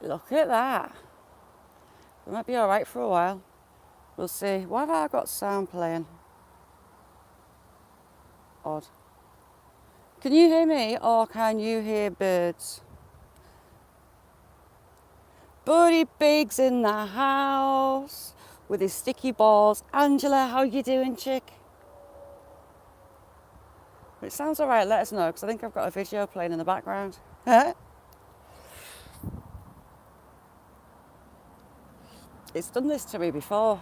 Look at that. We might be alright for a while. We'll see. Why have I got sound playing? Odd. Can you hear me or can you hear birds? Buddy Big's in the house with his sticky balls. Angela, how you doing, chick? If it sounds alright, let us know, because I think I've got a video playing in the background. It's done this to me before.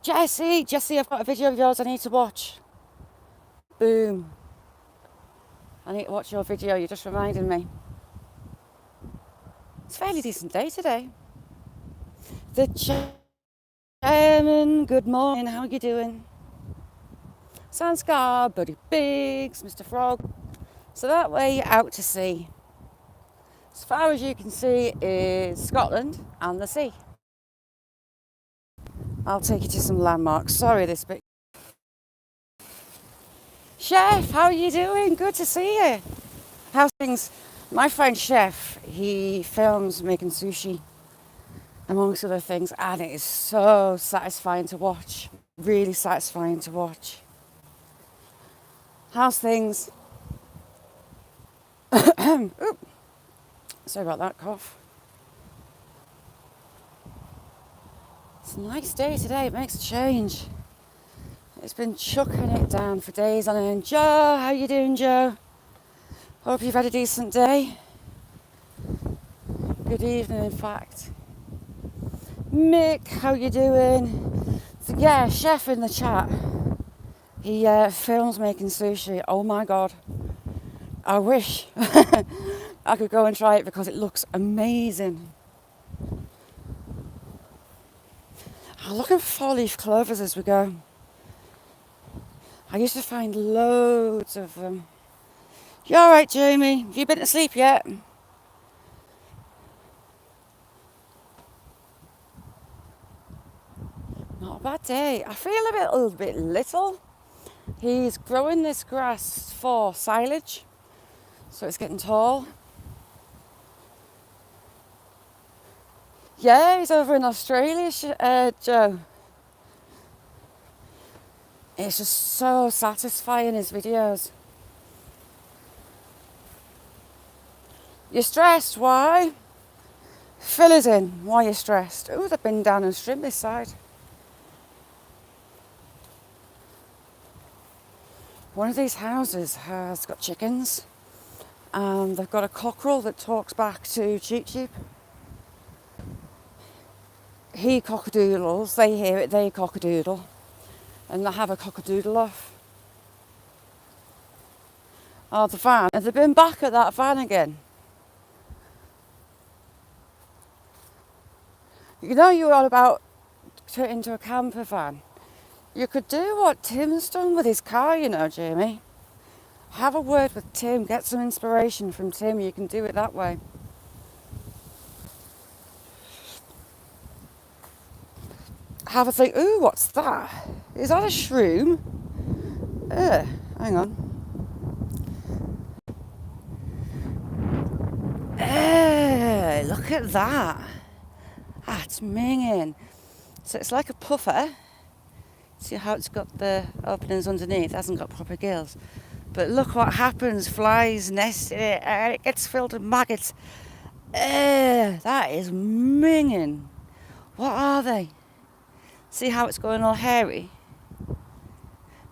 Jessie, I've got a video of yours I need to watch. Boom. I need to watch your video, you just reminded me. It's a fairly decent day today. The chairman, good morning, how are you doing? Sanskar, Buddy Biggs, Mr. Frog. So that way you're out to sea. As far as you can see is Scotland and the sea. I'll take you to some landmarks. Sorry, this bit. Chef, how are you doing? Good to see you. How's things? My friend Chef, he films making sushi, amongst other things, and it is so satisfying to watch. Really satisfying to watch. How's things? Oop. Sorry about that cough. It's a nice day today, it makes a change. It's been chucking it down for days on end. Joe, how you doing, Joe? Hope you've had a decent day. Good evening, in fact. Mick, how you doing? So, yeah, Chef in the chat. He films making sushi. Oh my God. I wish I could go and try it because it looks amazing. I'm looking for 4-leaf clovers as we go. I used to find loads of them. You alright, Jamie? Have you been to sleep yet? Not a bad day. I feel a little bit little. He's growing this grass for silage, so it's getting tall. Yeah, he's over in Australia, Joe. It's just so satisfying, his videos. You're stressed, why? Fill us in, why you're stressed. Oh, they've been down and trimmed this side. One of these houses has got chickens, and they've got a cockerel that talks back to Cheep Cheep. He cockadoodles, they hear it, they cockadoodle, and they have a cockadoodle off. Oh, the van. Have they been back at that van again? You know you're all about turning into a camper van. You could do what Tim's done with his car, you know, Jamie. Have a word with Tim, get some inspiration from Tim, you can do it that way. Have a think, ooh, what's that? Is that a shroom? Hang on. Look at that. That's minging. So it's like a puffer. See how it's got the openings underneath? It hasn't got proper gills. But look what happens. Flies nest in it and it gets filled with maggots. That is minging. What are they? See how it's going all hairy?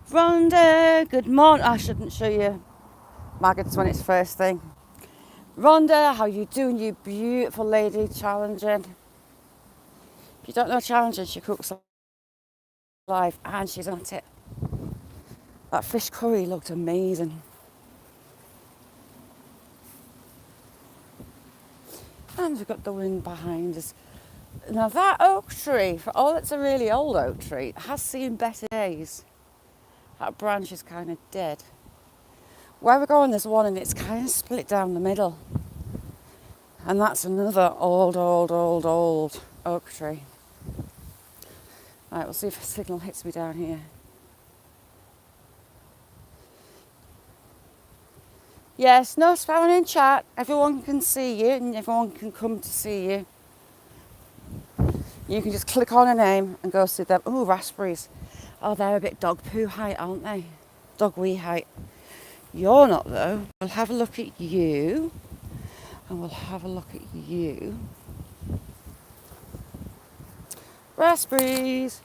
Rhonda, good morning. I shouldn't show you maggots when it's first thing. Rhonda, how you doing, you beautiful lady? Challenging. If you don't know Challenging, she cooks live and she's at it. That fish curry looked amazing. And we've got the wind behind us. Now that oak tree, for all it's a really old oak tree, has seen better days. That branch is kind of dead. Where we're going, there's one and it's kind of split down the middle. And that's another old oak tree. Right, we'll see if a signal hits me down here. Yes, no spamming in chat. Everyone can see you and everyone can come to see you. You can just click on a name and go see them. Oh, raspberries. Oh, they're a bit dog poo height, aren't they? Dog wee height. You're not though. We'll have a look at you. And we'll have a look at you. Raspberries.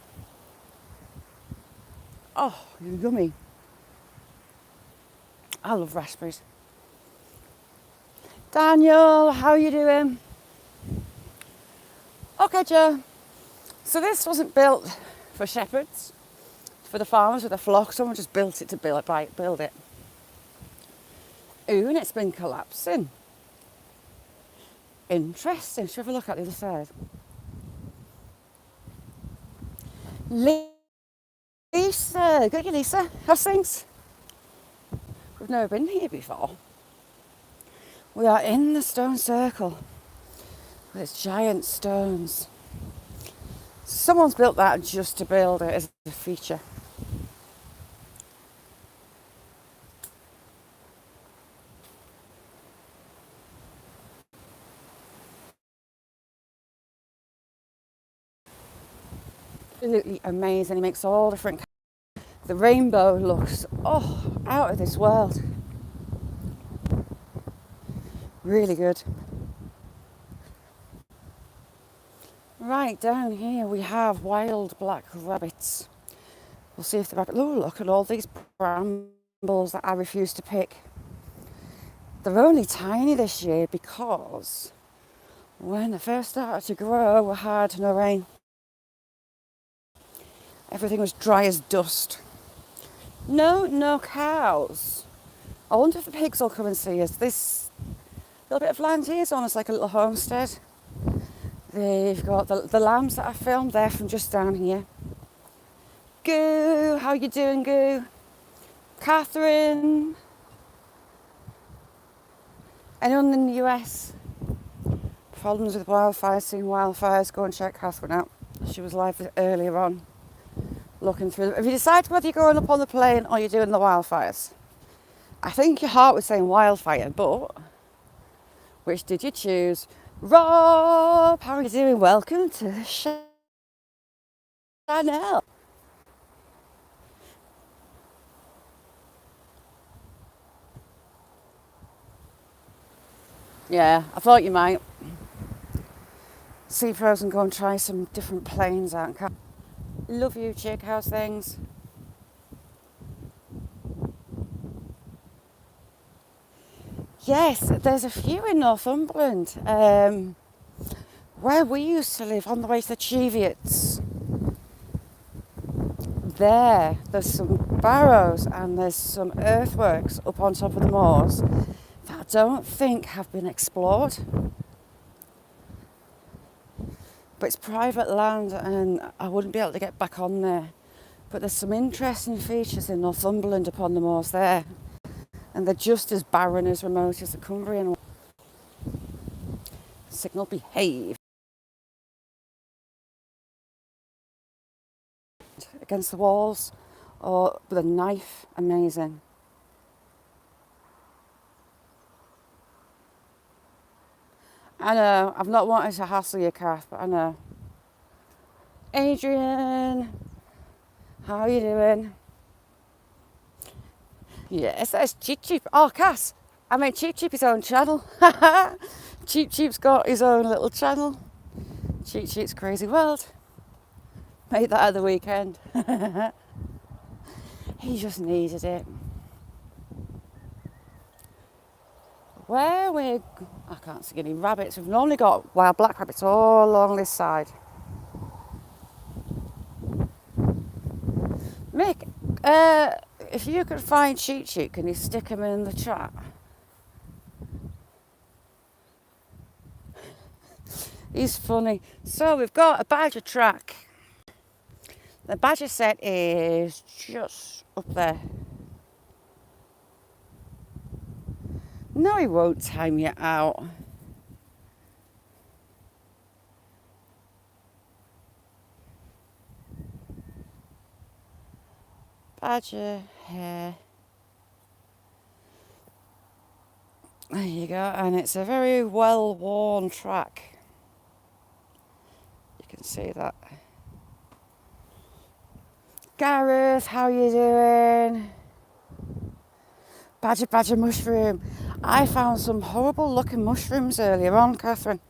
Oh, yummy. I love raspberries. Daniel, how are you doing? Okay, Joe. So this wasn't built for shepherds, for the farmers with the flock. Someone just built it to build it. Ooh, and it's been collapsing. Interesting. Should we have a look at the other side? Lisa, good, you Lisa. How's things? We've never been here before. We are in the stone circle with its giant stones. Someone's built that just to build it as a feature. Absolutely amazing. He makes all different. The rainbow looks out of this world. Really good. Right down here we have wild black rabbits. We'll see if the rabbit. Oh, look at all these brambles that I refuse to pick. They're only tiny this year because when they first started to grow, we had no rain. Everything was dry as dust. No cows. I wonder if the pigs will come and see us. This little bit of land here is almost like a little homestead. They've got the lambs that I filmed, they're from just down here. Goo, how you doing, Goo? Catherine. Anyone in the US? Problems with wildfires, seeing wildfires, go and check Catherine out. She was live earlier on, looking through. Have you decided whether you're going up on the plane or you're doing the wildfires? I think your heart was saying wildfire, but which did you choose? Rob, how are you doing? Welcome to the channel. Yeah, I thought you might. See pros and go and try some different planes out. Love you, chick. How's things? Yes, there's a few in Northumberland. Where we used to live, on the way to the Cheviots. There's some barrows and there's some earthworks up on top of the moors that I don't think have been explored. But it's private land and I wouldn't be able to get back on there. But there's some interesting features in Northumberland upon the moors there. And they're just as barren as remote as the Cumbrian one. Signal behave. Against the walls or with a knife, amazing. I know, I've not wanted to hassle you, Kath, but I know. Adrian, how are you doing? Yes, that's Cheap Cheap. Oh, Cass, I made Cheap Cheap his own channel. Cheap Cheap's got his own little channel. Cheap Cheap's Crazy World. Made that at the weekend. He just needed it. I can't see any rabbits. We've normally got wild black rabbits all along this side. Mick, if you could find Cheap Cheap, can you stick him in the chat? He's funny. So we've got a badger track. The badger set is just up there. No, he won't time you out. Badger hair. There you go, and it's a very well-worn track. You can see that. Gareth, how you doing? Badger mushroom. I found some horrible looking mushrooms earlier on, Catherine.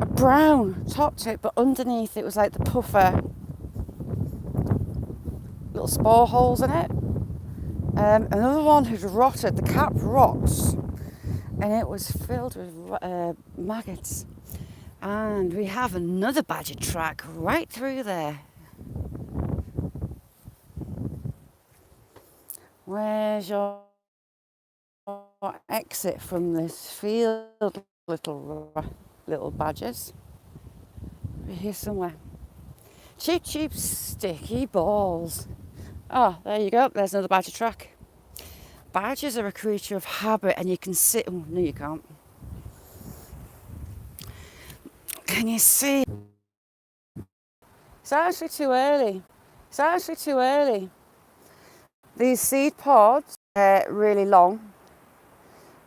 A brown top tip, but underneath it was like the puffer. Little spore holes in it. Another one had rotted, the cap rots, and it was filled with maggots. And we have another badger track right through there. Where's your exit from this field, little badgers? We're here somewhere. Cheap, sticky balls. Oh, there you go. There's another badger track. Badgers are a creature of habit, and you can sit. Oh, no, you can't. Can you see? It's actually too early. These seed pods are really long,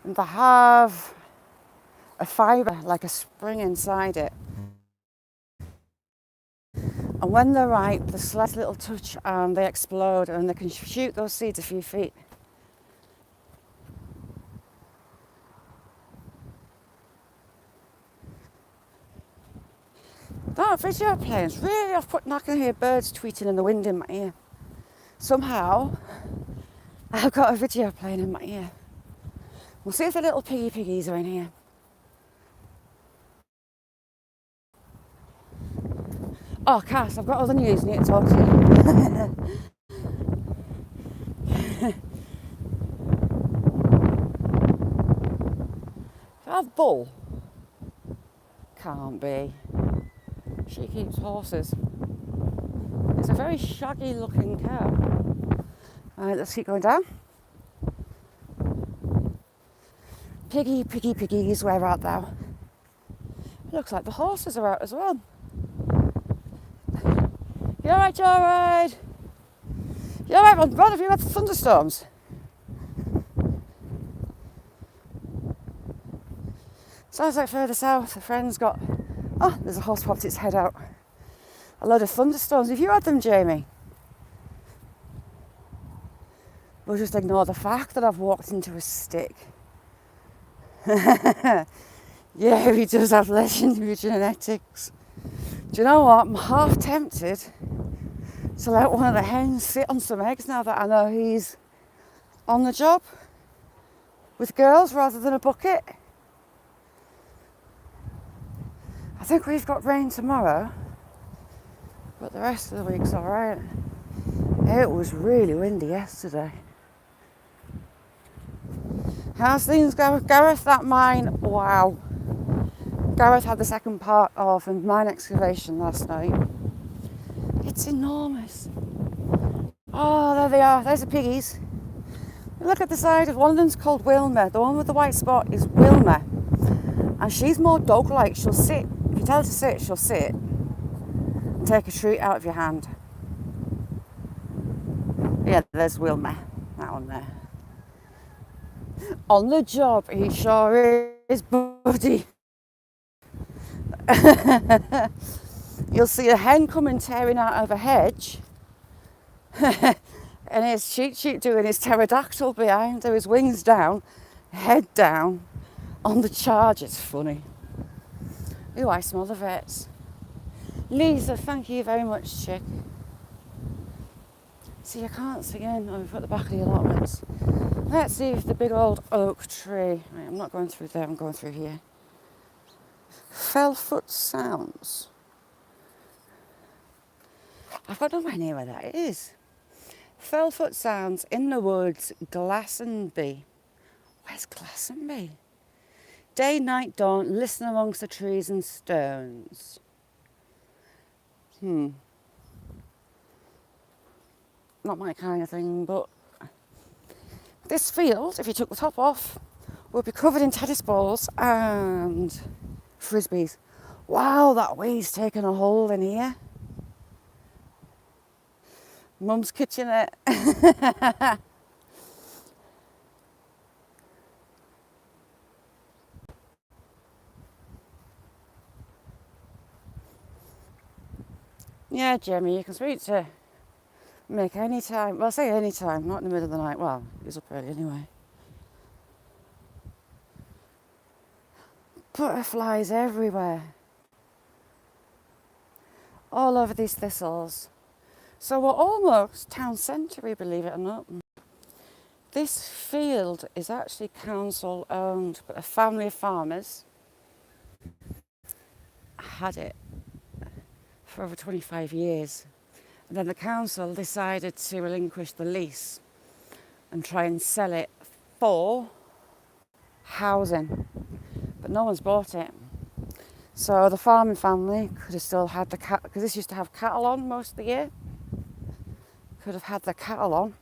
and they have a fibre, like a spring inside it. And when they're ripe, the slightest little touch and they explode, and they can shoot those seeds a few feet. That video playing is really off-putting. I can hear birds tweeting in the wind in my ear. Somehow, I've got a video playing in my ear. We'll see if the little piggies are in here. Oh, Cass, I've got other news. I need to talk to you. Have bull? Can't be. She keeps horses. It's a very shaggy looking cow. Alright, let's keep going down. Piggies, where art thou? It looks like the horses are out as well. You alright, Jared? You alright, Rod? Have you had thunderstorms? Sounds like further south, a friend's got... Oh, there's a horse popped its head out. A load of thunderstorms. Have you had them, Jamie? We'll just ignore the fact that I've walked into a stick. Yeah, he does have legendary genetics. Do you know what? I'm half tempted to let one of the hens sit on some eggs now that I know he's on the job with girls rather than a bucket. I think we've got rain tomorrow, but the rest of the week's alright. It was really windy yesterday. How's things going? Gareth, that mine, wow. Gareth had the second part of a mine excavation last night. It's enormous. Oh, there they are. There's the piggies. Look at the side of one of them's called Wilma. The one with the white spot is Wilma. And she's more dog-like. She'll sit. If you tell her to sit, she'll sit. And take a treat out of your hand. Yeah, there's Wilma. That one there. On the job, he sure is, buddy. You'll see a hen coming tearing out of a hedge. And it's Cheat doing his pterodactyl behind her, his wings down, head down, on the charge. It's funny. Ooh, I smell the vets. Lisa, thank you very much, chick. See, I can't see in over at the back of the allotments. Let's see if the big old oak tree... Right, I'm not going through there, I'm going through here. Fellfoot Sounds. I've got no idea where that is. Fellfoot Sounds, in the woods, Glastonbury. Where's Glastonbury? Day, night, dawn, listen amongst the trees and stones. Not my kind of thing, but this field, if you took the top off, would be covered in tennis balls and frisbees. Wow, that wee's taken a hole in here. Mum's kitchenette. Yeah, Jimmy, you can speak to Mick any time. Well, I say any time, not in the middle of the night. Well, he's up early anyway. Butterflies everywhere. All over these thistles. So we're almost town centre, believe it or not. This field is actually council owned, but a family of farmers had it for over 25 years. And then the council decided to relinquish the lease and try and sell it for housing. But no one's bought it. So the farming family could have still had the cattle, because this used to have cattle on most of the year. Could have had the cattle on.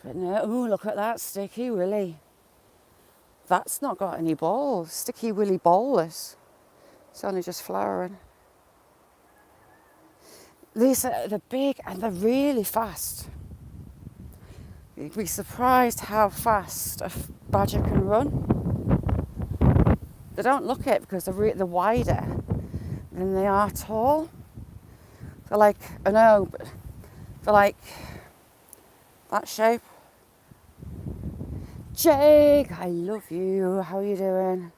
But no, ooh, look at that Sticky Willy. That's not got any balls. Sticky Willy ballless. It's only just flowering. These are the big and they're really fast. You'd be surprised how fast a badger can run. They don't look it because they're wider than they are tall. They're like, I know, but they're like that shape. Jake, I love you. How are you doing?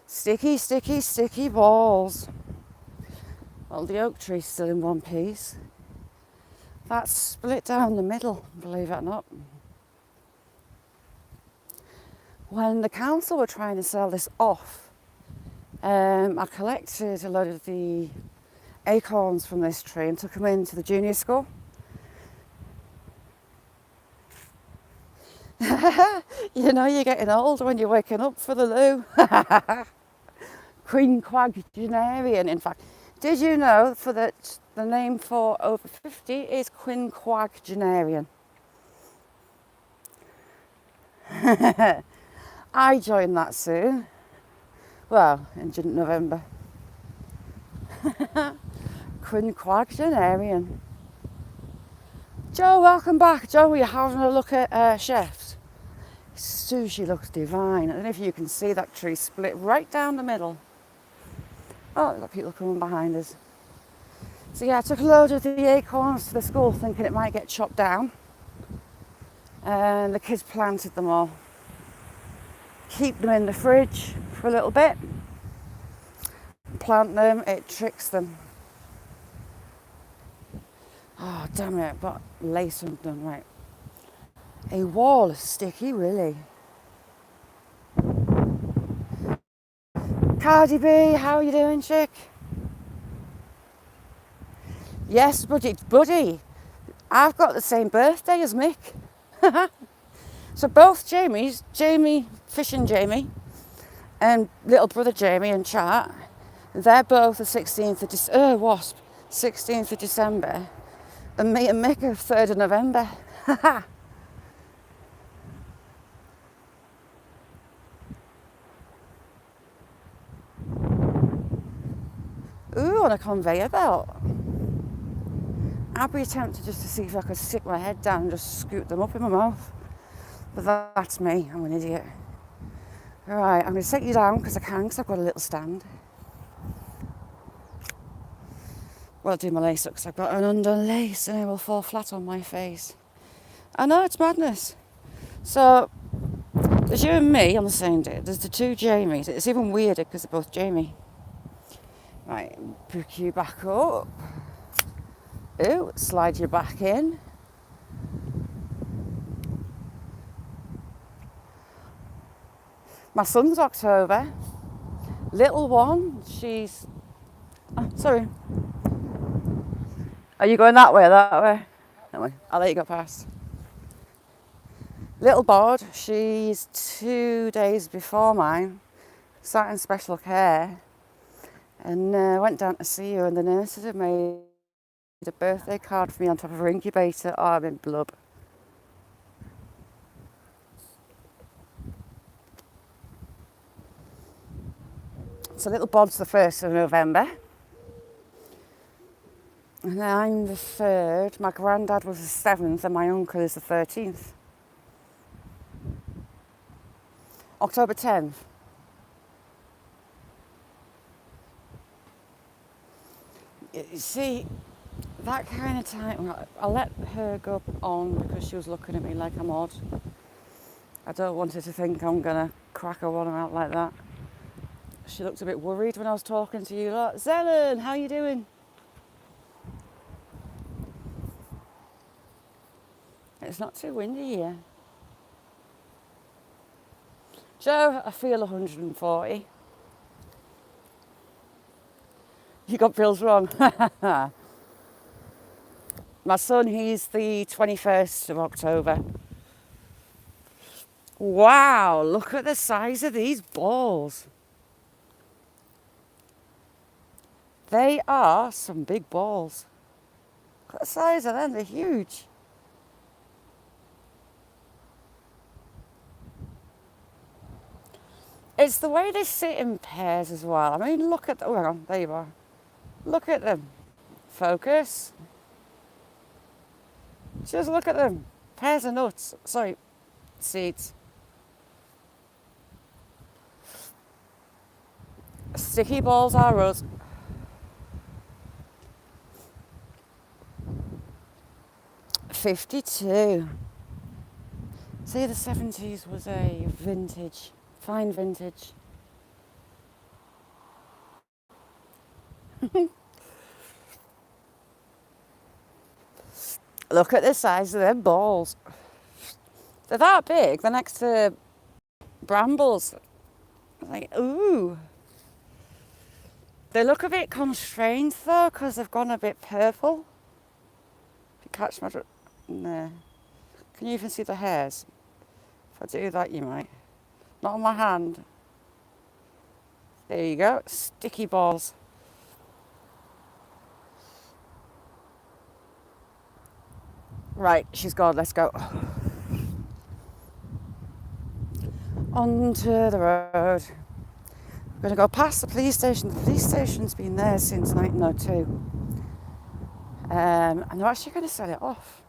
Sticky, sticky, sticky balls. Well, the oak tree's still in one piece. That's split down the middle, believe it or not. When the council were trying to sell this off, I collected a load of the acorns from this tree and took them into the junior school. You know you're getting old when you're waking up for the loo. Quinquagenarian, in fact. Did you know that the name for over 50 is quinquagenarian? I joined that soon. Well, in November. Quinquagenarian. Joe, welcome back. Joe, we're having a look at chefs. Sushi looks divine. I don't know if you can see that tree split right down the middle. Oh, we've got people coming behind us. So yeah, I took a load of the acorns to the school thinking it might get chopped down. And the kids planted them all. Keep them in the fridge for a little bit. Plant them, it tricks them. Oh, damn it, I've got lace undone, right. A wall of Sticky Willy. Cardi B, how are you doing, chick? Yes, buddy. I've got the same birthday as Mick. So both Jamies, Jamie, Fishing Jamie, and little brother Jamie and Chat, they're both the 16th of December, and me and Mick are 3rd of November. Ooh, on a conveyor belt. I'd be tempted just to see if I could stick my head down and just scoop them up in my mouth. But that's me, I'm an idiot. Right, I'm going to take you down because I can, because I've got a little stand. Well, I'll do my lace up because I've got an undone lace and it will fall flat on my face. I know, it's madness. So, there's you and me on the same day. There's the two Jamies. It's even weirder because they're both Jamie. Right, pick you back up. Ooh, slide you back in. My son's October. Little one, she's... Oh, sorry. Are you going that way or that way? That way. I'll let you go past. Little Bod, she's 2 days before mine. Sat in special care. And went down to see her and the nurses had made a birthday card for me on top of her incubator. Oh, I'm in blub. So little Bod's the 1st of November. And I'm the 3rd. My granddad was the 7th and my uncle is the 13th. October 10th. You see, that kind of time, I let her go on because she was looking at me like I'm odd. I don't want her to think I'm going to crack her one out like that. She looked a bit worried when I was talking to you lot. Zelen, how you doing? It's not too windy here. Joe, I feel 140. You got Bill's wrong. My son, he's the 21st of October. Wow, look at the size of these balls. They are some big balls. Look at the size of them, they're huge. It's the way they sit in pairs as well. I mean, look at, oh, hang on, there you are. Look at them. Focus. Just look at them. Pairs of nuts. Sorry, seeds. Sticky balls are us. $52. See, the 70s was a vintage, fine vintage. Look at the size of them balls. They're that big. They're next to brambles. Like, ooh. They look a bit constrained though, because they've gone a bit purple. If you catch my... No. Can you even see the hairs? If I do that, you might. Not on my hand. There you go. Sticky balls. Right, she's gone. Let's go. Onto the road. We're going to go past the police station. The police station's been there since 1902. And they're actually going to sell it off.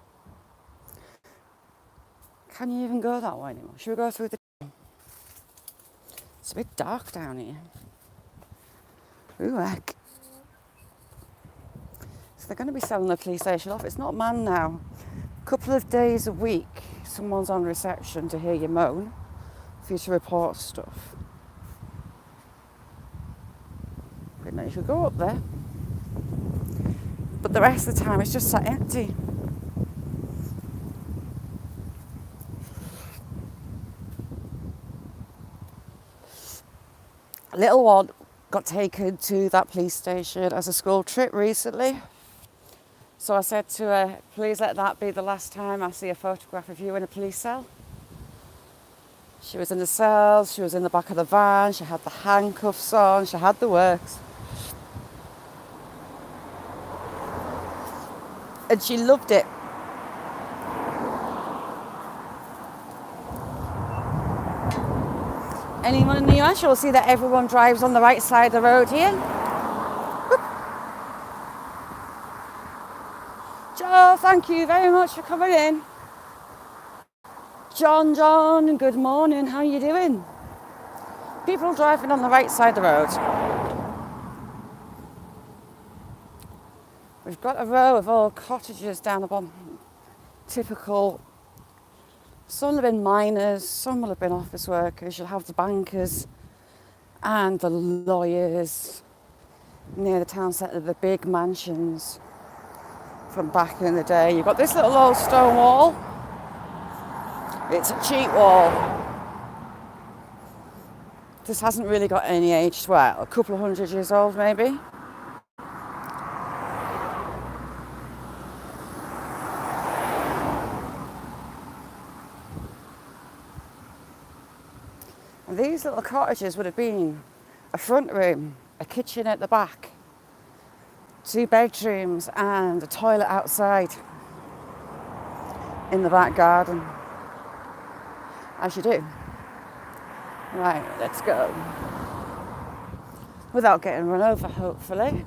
Can you even go that way anymore? Should we go through the... It's a bit dark down here. Ooh, heck. So they're going to be selling the police station off. It's not manned now. A couple of days a week, someone's on reception to hear you moan, for you to report stuff. But now you could go up there. But the rest of the time it's just sat empty. A little one got taken to that police station as a school trip recently. So I said to her, please let that be the last time I see a photograph of you in a police cell. She was in the cells, she was in the back of the van, she had the handcuffs on, she had the works. And she loved it. Anyone in the US, you'll see that everyone drives on the right side of the road here. Whoop. Joe, thank you very much for coming in. John, good morning, how are you doing? People driving on the right side of the road. We've got a row of old cottages down the bottom. Typical. Some will have been miners, some will have been office workers. You'll have the bankers and the lawyers near the town centre, the big mansions from back in the day. You've got this little old stone wall. It's a cheap wall. This hasn't really got any age. Well, a couple of 100 years old maybe. And these little cottages would have been a front room, a kitchen at the back, 2 bedrooms and a toilet outside in the back garden. As you do. Right, let's go. Without getting run over, hopefully.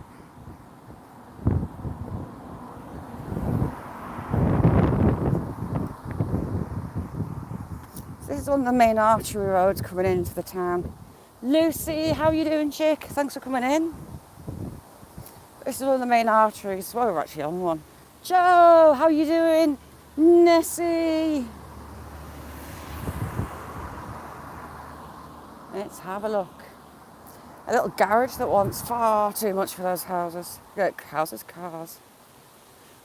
This is one of the main artery roads coming into the town. Lucy, how are you doing, chick? Thanks for coming in. This is one of the main arteries. Well, we're actually on one. Joe, how you doing? Nessie. Let's have a look. A little garage that wants far too much for those houses. Cars.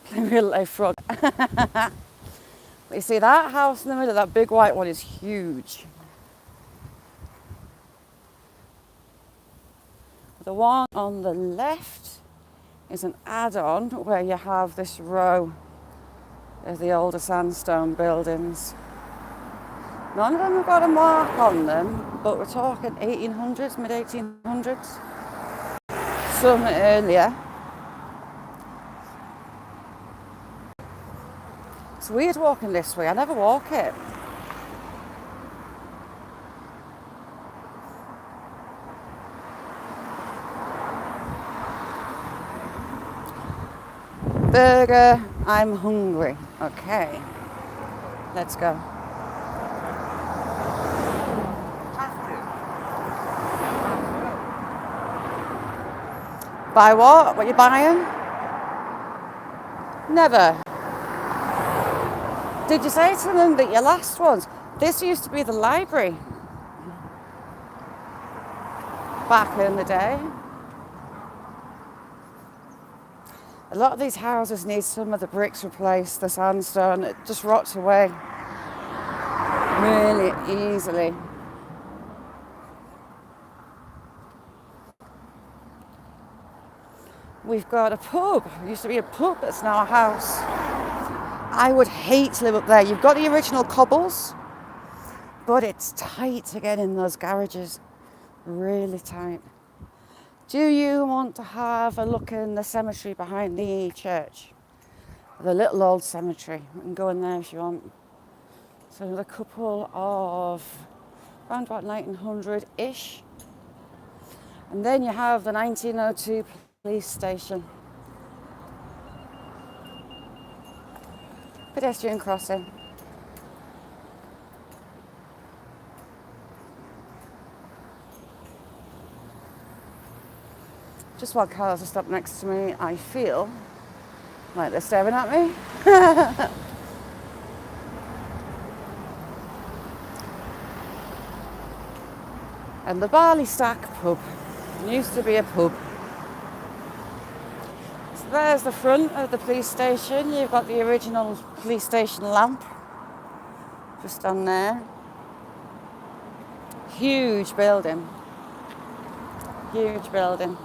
Playing real life frog. You see that house in the middle, that big white one is huge. The one on the left is an add-on where you have this row of the older sandstone buildings. None of them have got a mark on them, but we're talking 1800s, mid-1800s. Some earlier. It's weird walking this way, I never walk it. Burger, I'm hungry. Okay, let's go. Buy what? What you buying? Never. Did you say to them that your last ones? This used to be the library back in the day. A lot of these houses need some of the bricks replaced, the sandstone, it just rots away really easily. We've got a pub. It used to be a pub, it's now a house. I would hate to live up there. You've got the original cobbles, but it's tight to get in those garages. Really tight. Do you want to have a look in the cemetery behind the church? The little old cemetery. You can go in there if you want. So another couple of around about 1900-ish. And then you have the 1902 police station. Pedestrian crossing. Just while cars are stopped next to me, I feel like they're staring at me. And the Barley Stack pub used to be a pub. So there's the front of the police station. You've got the original police station lamp just on there. Huge building. Huge building.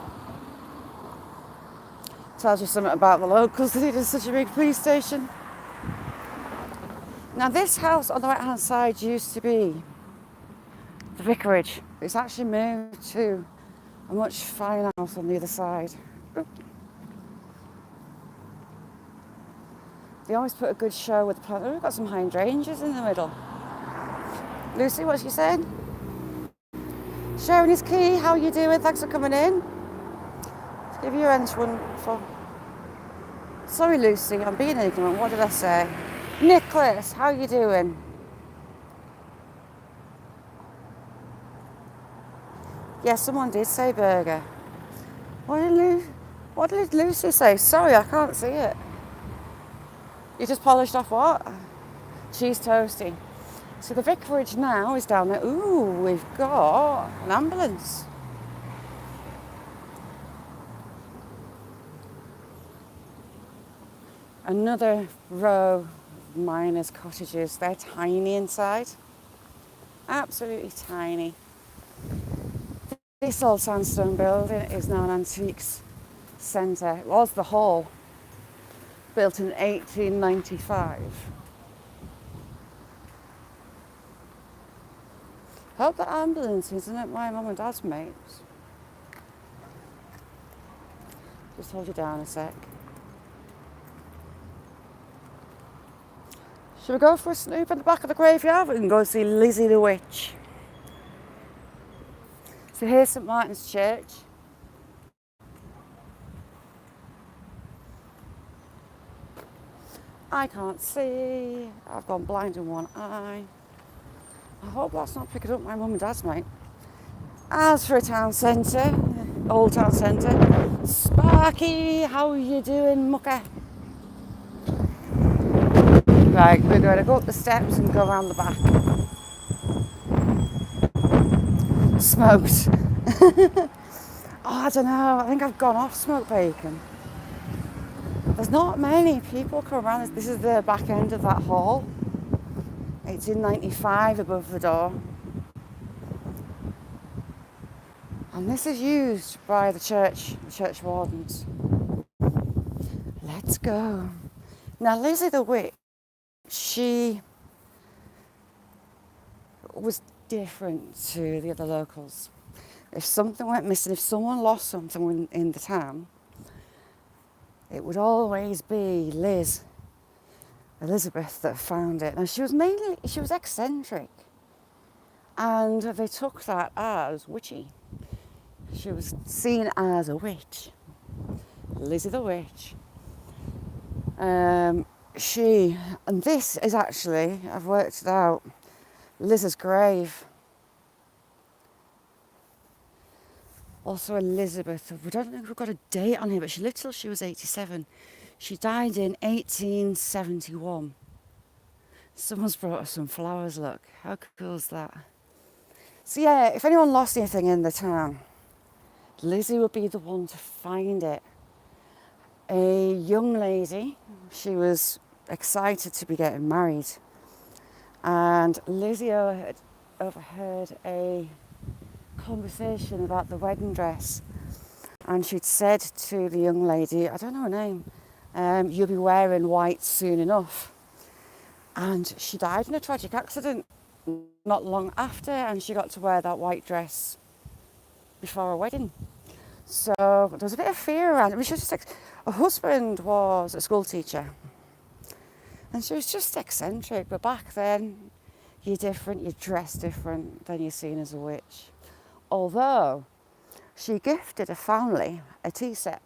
Tells you something about the locals that it is such a big police station. Now this house on the right hand side used to be the vicarage. It's actually moved to a much finer house on the other side. They always put a good show with the plant. Oh, we've got some hydrangeas in the middle. Lucy, what's she saying? Sharon is key. How are you doing? Thanks for coming in. Give you an one for. Sorry, Lucy, I'm being ignorant. What did I say? Nicholas, how are you doing? Yes, someone did say burger. What did Lucy say? Sorry, I can't see it. You just polished off what? Cheese toasty. So the vicarage now is down there. Ooh, we've got an ambulance. Another row of miners' cottages. They're tiny inside. Absolutely tiny. This old sandstone building is now an antiques centre. It was the hall, built in 1895. Hope that ambulance isn't at my mum and dad's mates. Just hold you down a sec. Should we go for a snoop in the back of the graveyard? We can go see Lizzie the Witch. So here's St Martin's Church. I can't see. I've gone blind in one eye. I hope that's not picking up my mum and dad's mate. As for a town centre, Old Town Centre. Sparky, how are you doing, mucker? Right, we're going to go up the steps and go around the back. Smoked. I don't know, I think I've gone off smoked bacon. There's not many people come around. This is the back end of that hall. 1895 above the door. And this is used by the church wardens. Let's go. Now Lizzie the witch, she was different to the other locals. If something went missing, if someone lost something in the town, it would always be Elizabeth that found it. Now she was eccentric, and they took that as witchy. She was seen as a witch, Lizzie the witch. And this is actually, I've worked it out, Liz's grave. Also Elizabeth, we don't think we've got a date on here, but she lived till she was 87. She died in 1871. Someone's brought us some flowers, look. How cool is that? So yeah, if anyone lost anything in the town, Lizzie would be the one to find it. A young lady, she was excited to be getting married, and Lizzie overheard a conversation about the wedding dress, and she'd said to the young lady, I don't know her name, you'll be wearing white soon enough. And she died in a tragic accident not long after, and she got to wear that white dress before her wedding. So there was a bit of fear around it. I mean, she was just her husband was a school teacher, and she was just eccentric. But back then, you're different, you dress different, then you're seen as a witch. Although she gifted a family a tea set.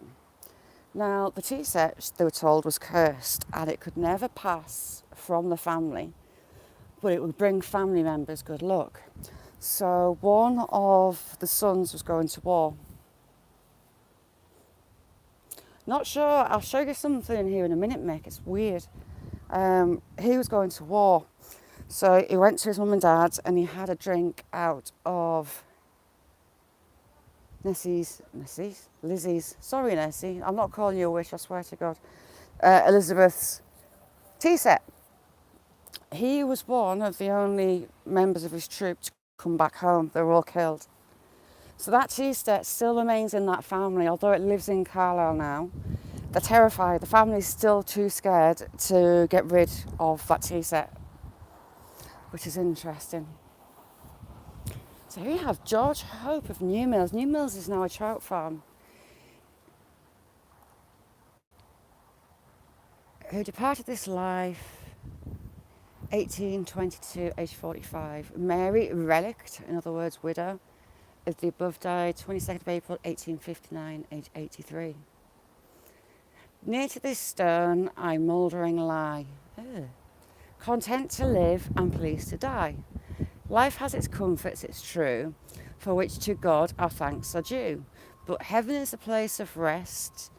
Now, the tea set, they were told, was cursed, and it could never pass from the family, but it would bring family members good luck. So one of the sons was going to war. Not sure, I'll show you something in here in a minute, Mick, it's weird. He was going to war, so he went to his mum and dad's, and he had a drink out of Lizzie's, sorry Nessie, I'm not calling you a witch, I swear to God, Elizabeth's tea set. He was one of the only members of his troop to come back home. They were all killed. So that tea set still remains in that family, although it lives in Carlisle now. They're terrified. The family's still too scared to get rid of that tea set, which is interesting. So here you have George Hope of New Mills. New Mills is now a trout farm. Who departed this life 1822, age 45. Mary Relict, in other words, widow, of the above died 22nd of April 1859, age 83. Near to this stone I mouldering lie, content to live and pleased to die. Life has its comforts, it's true, for which to God our thanks are due. But heaven is a place of rest,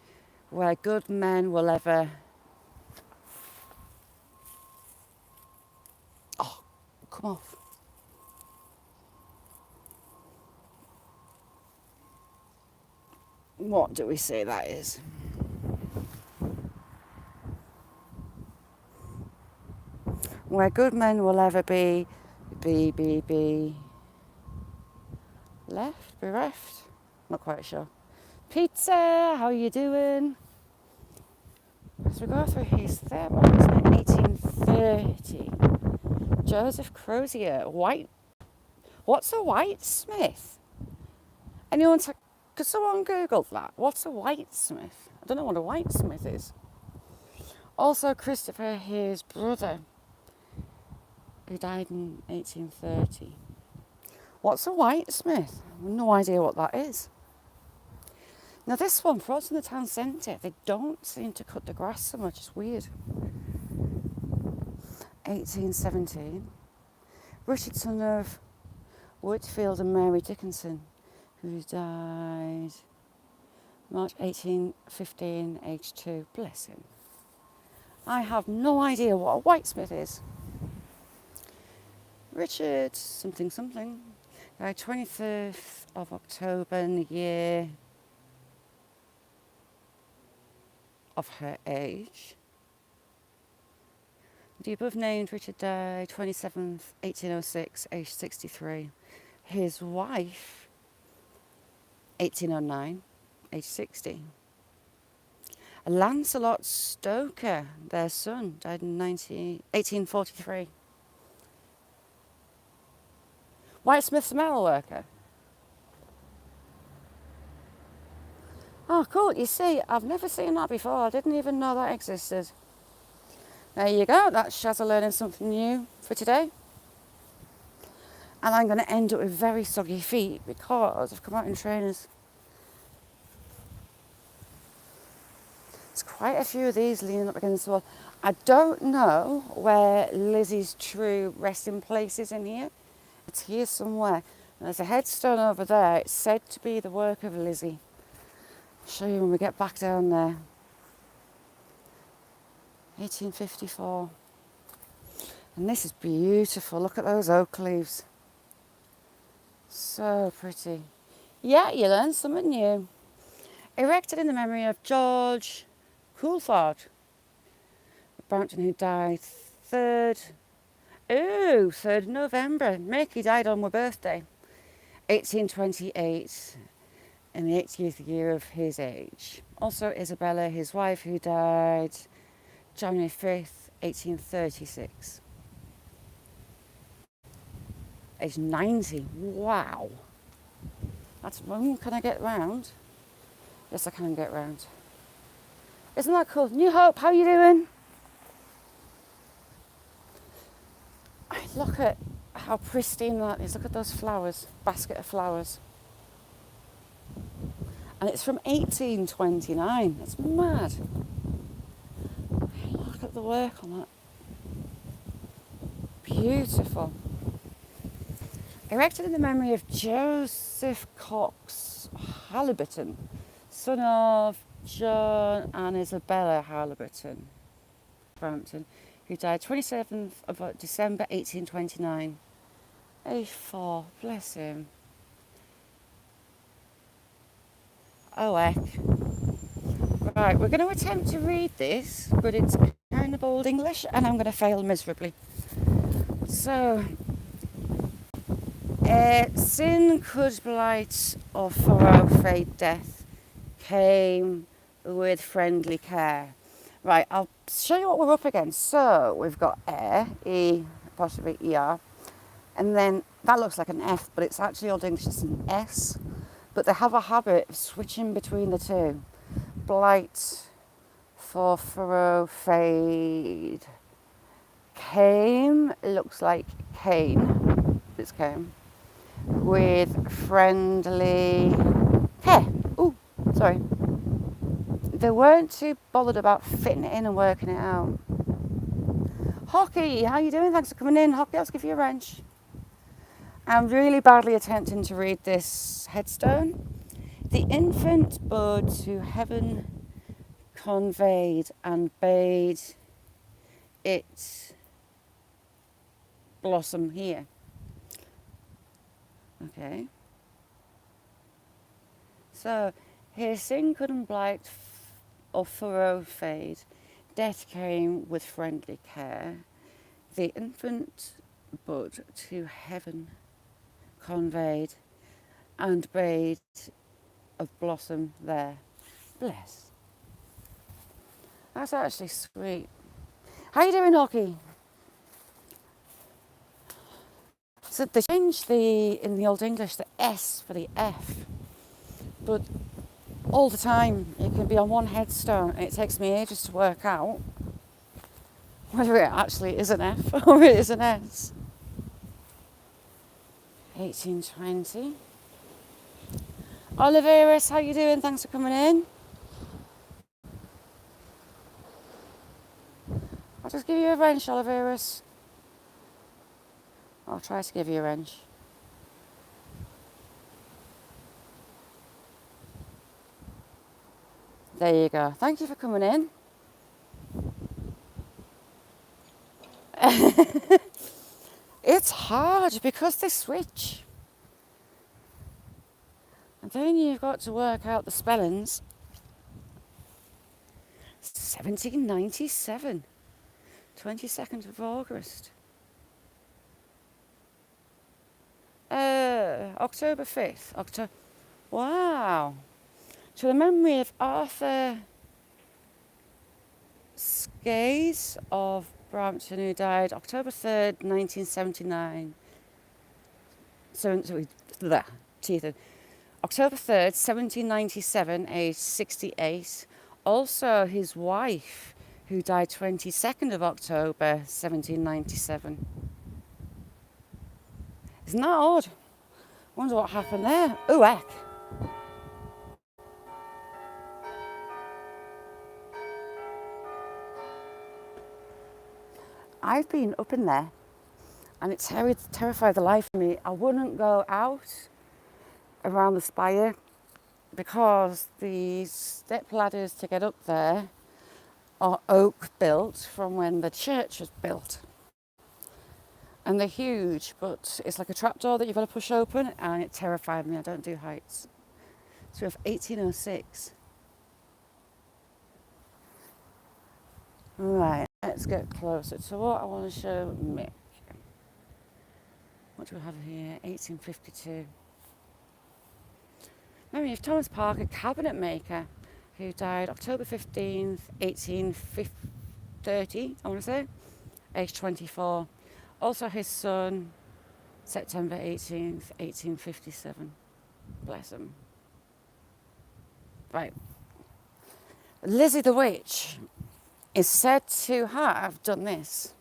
where good men will ever... Oh, come off. What do we say that is? Where good men will ever be left, bereft? Not quite sure. Pizza, how are you doing? As we go through his third one, isn't it? 1830. Joseph Crozier, white. What's a whitesmith? Anyone could someone Google that? What's a whitesmith? I don't know what a whitesmith is. Also Christopher, his brother, who died in 1830. What's a whitesmith? I have no idea what that is. Now this one, for us in the town centre, they don't seem to cut the grass so much, it's weird. 1817. Richardson of Whitfield and Mary Dickinson. who died March 1815, age 2. Bless him. I have no idea what a whitesmith is. Richard something something died 25th of October in the year of her age. The above named Richard died 27th, 1806, aged 63. His wife, 1809, aged 60. Lancelot Stoker, their son, died in 1843. Whitesmith's a metal worker. Oh, cool. You see, I've never seen that before. I didn't even know that existed. There you go. That's Shazza learning something new for today. And I'm going to end up with very soggy feet because I've come out in trainers. There's quite a few of these leaning up against the wall. I don't know where Lizzie's true resting place is in here. It's here somewhere. There's a headstone over there. It's said to be the work of Lizzie. I'll show you when we get back down there. 1854. And this is beautiful. Look at those oak leaves. So pretty. Yeah, you learn something new. Erected in the memory of George Coulthard, Brampton, who died 3rd November. Mickey died on my birthday. 1828, in the 80th year of his age. Also Isabella, his wife, who died January 5th, 1836. Age 90. Wow. That's when can I get round? Yes, I can get round. Isn't that cool? New Hope, how you doing? Look at how pristine that is. Look at those flowers, basket of flowers. And it's from 1829. It's mad. Look at the work on that. Beautiful. Erected in the memory of Joseph Cox Haliburton, son of John and Isabella Haliburton, Brampton, who died 27th of December 1829. Age 4, bless him. Oh heck. Right, we're going to attempt to read this, but it's kind of old English and I'm going to fail miserably. So, sin could blight or furrow fade death came with friendly care. Right, I'll show you what we're up against. So we've got air, E apostrophe ER, and then that looks like an F, but it's actually Old English, it's an S. But they have a habit of switching between the two. Blight, for furrow, fade. Came, looks like cane, it's came, with friendly care. Ooh, sorry. They weren't too bothered about fitting it in and working it out. Hockey, how you doing? Thanks for coming in. Hockey, I'll give you a wrench. I'm really badly attempting to read this headstone. The infant bud to heaven conveyed and bade it blossom here. Okay. So, here sin couldn't blight or furrow fade. Death came with friendly care. The infant bud to heaven conveyed and bade of blossom there. Bless. That's actually sweet. How you doing, Hockey? So they changed in the Old English, the S for the F. But all the time, it can be on one headstone, and it takes me ages to work out whether it actually is an F or it is an S. 1820. Oliveris, how you doing? Thanks for coming in. I'll just give you a wrench, Oliveris. I'll try to give you a wrench. There you go. Thank you for coming in. It's hard because they switch. And then you've got to work out the spellings. 1797, 22nd of August. October 5th. Wow. To the memory of Arthur Scays of Brampton, who died October 3rd, 1979. October 3rd, 1797, aged 68. Also his wife, who died 22nd of October, 1797. Isn't that odd? Wonder what happened there. Ooh, heck. I've been up in there and it terrified the life of me. I wouldn't go out around the spire because the step ladders to get up there are oak built from when the church was built. And they're huge, but it's like a trapdoor that you've got to push open, and it terrified me. I don't do heights. So we have 1806. Right, let's get closer to what I want to show Mick. What do we have here? 1852. Memory of Thomas Parker, cabinet maker, who died October 15th, 1830, I want to say, aged 24. Also his son, September 18th, 1857. Bless him. Right. Lizzie the Witch is said to have done this.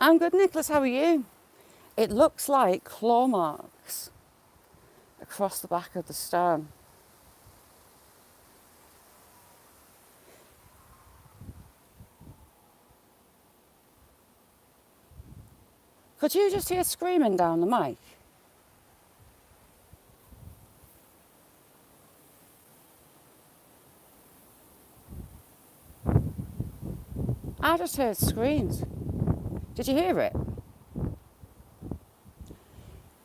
I'm good, Nicholas, how are you? It looks like claw marks across the back of the stone. Could you just hear screaming down the mic? I just heard screams. Did you hear it?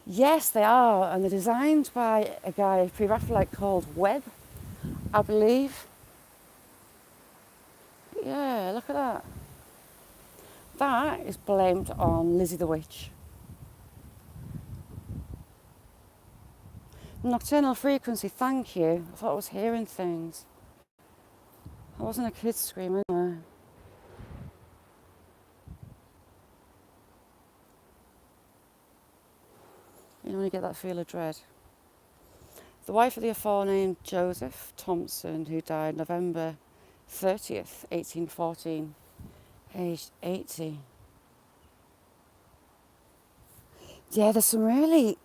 Yes, they are, and they're designed by a guy, pre-Raphaelite, called Webb, I believe. Yeah, look at that. That is blamed on Lizzie the Witch. Nocturnal frequency, thank you. I thought I was hearing things. I wasn't a kid screaming there. You know, you get that feel of dread. The wife of the aforenamed Joseph Thompson, who died November 30th, 1814, aged 80. Yeah, there's some really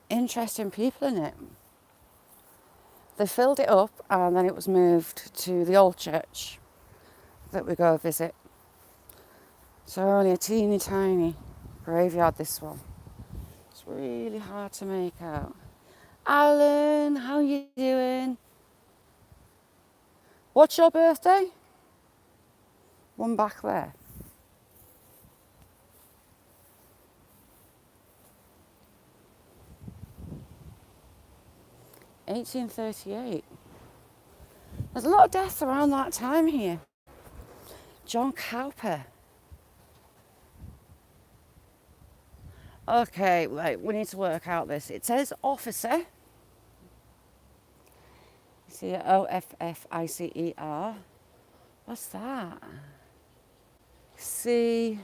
interesting people in it. They filled it up and then it was moved to the old church that we go visit. So only a teeny tiny graveyard, this one. It's really hard to make out. Alan, how you doing? What's your birthday? One back there. (1838). There's a lot of deaths around that time here. John Cowper. Okay, wait, we need to work out this. It says officer. You see Officer. What's that? C.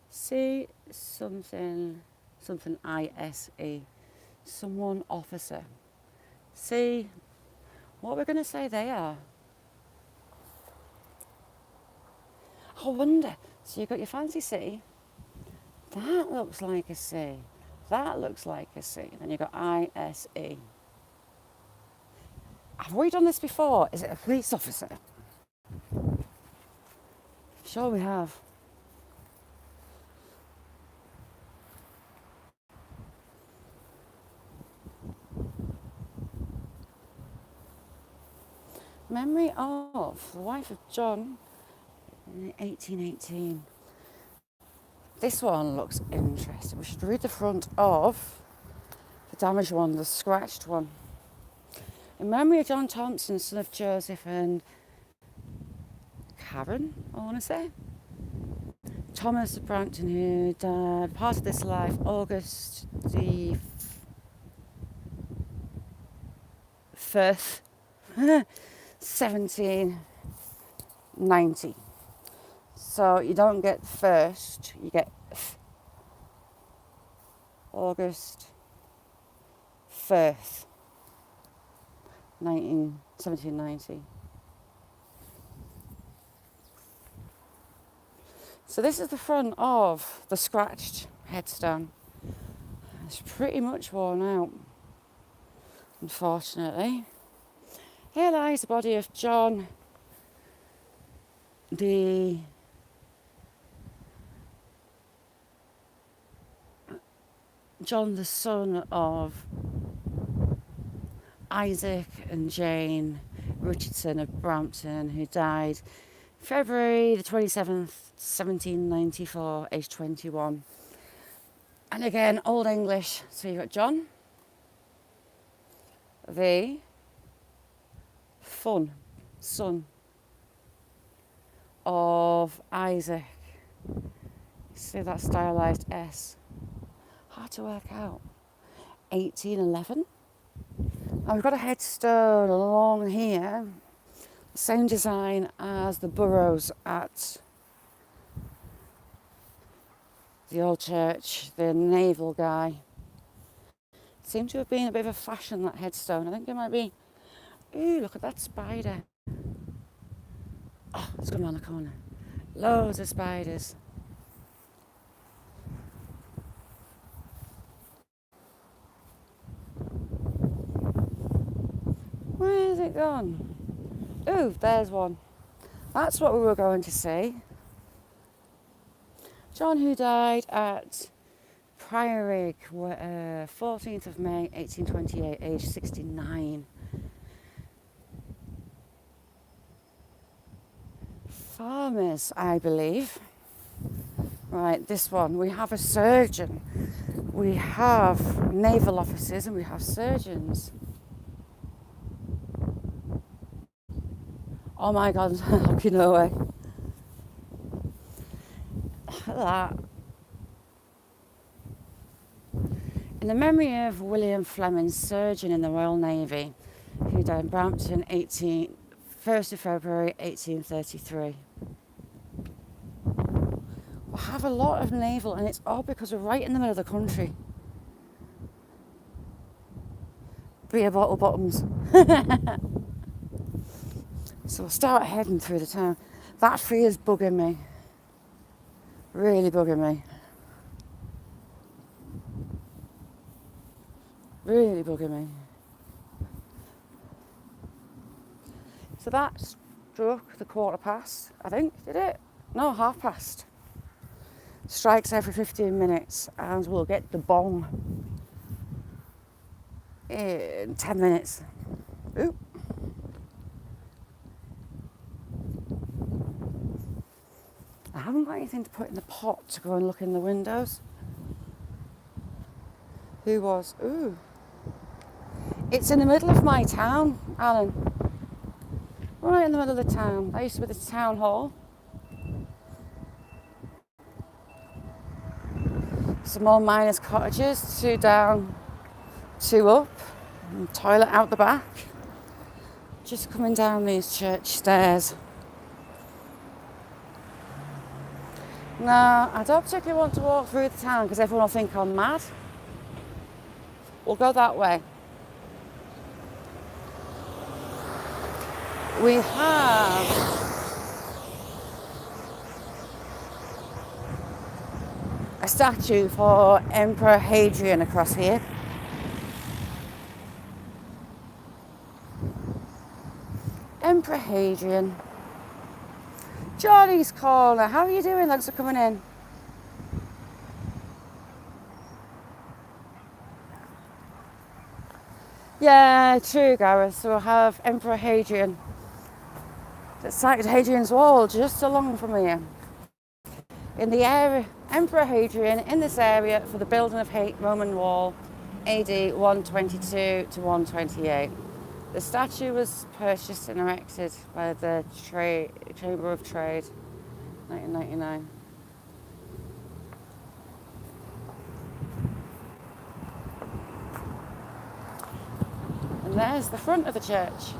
C something ISE. Someone officer. C. What are we going to say they are? I wonder. So you've got your fancy C. That looks like a C. That looks like a C. Then you've got ISE. Have we done this before? Is it a police officer? Sure we have. Memory of the wife of John in 1818. This one looks interesting. We should read the front of the damaged one, the scratched one. In memory of John Thompson, son of Joseph and Karen, I want to say. Thomas of Brampton, who died, part of this life, August the 1st, 1790. So you don't get first, you get August 1st, 1790. So this is the front of the scratched headstone. It's pretty much worn out, unfortunately. Here lies the body of John, the son of Isaac and Jane Richardson of Brampton, who died February the 27th, 1794, aged 21. And again, Old English. So you've got John, the son of Isaac. See that stylized S? Hard to work out. 1811. And we've got a headstone along here, same design as the burrows at the old church, the naval guy. Seemed to have been a bit of a fashion, that headstone. I think it might be. Ooh, look at that spider. Oh, it's come around the corner. Loads of spiders. Where's it gone? Ooh, there's one. That's what we were going to see. John, who died at Priorig, 14th of May, 1828, aged 69. Farmers, I believe. Right, this one. We have a surgeon. We have naval officers and we have surgeons. Oh my God, lucky no way. Look at that. In the memory of William Fleming, surgeon in the Royal Navy, who died in Brampton, 1st of February 1833. We have a lot of naval, and it's all because we're right in the middle of the country. Beer bottle bottoms. So we'll start heading through the town. That fear's bugging me. Really bugging me. Really bugging me. So that struck the 1:15, I think, did it? No, 1/2. Strikes every 15 minutes and we'll get the bong in 10 minutes. Ooh. I haven't got anything to put in the pot to go and look in the windows. Who was? Ooh. It's in the middle of my town, Alan. Right in the middle of the town. That used to be the town hall. Some old miners' cottages, 2 down, 2 up, and toilet out the back. Just coming down these church stairs. No, I don't particularly want to walk through the town because everyone will think I'm mad. We'll go that way. We have a statue for Emperor Hadrian across here. Emperor Hadrian. Johnny's Corner. How are you doing? Thanks for coming in. Yeah, true, Gareth. So we'll have Emperor Hadrian that sited Hadrian's Wall just along from here. In the area, Emperor Hadrian in this area for the building of Roman Wall, AD 122 to 128. The statue was purchased and erected by the Chamber of Trade, 1999. And there's the front of the church.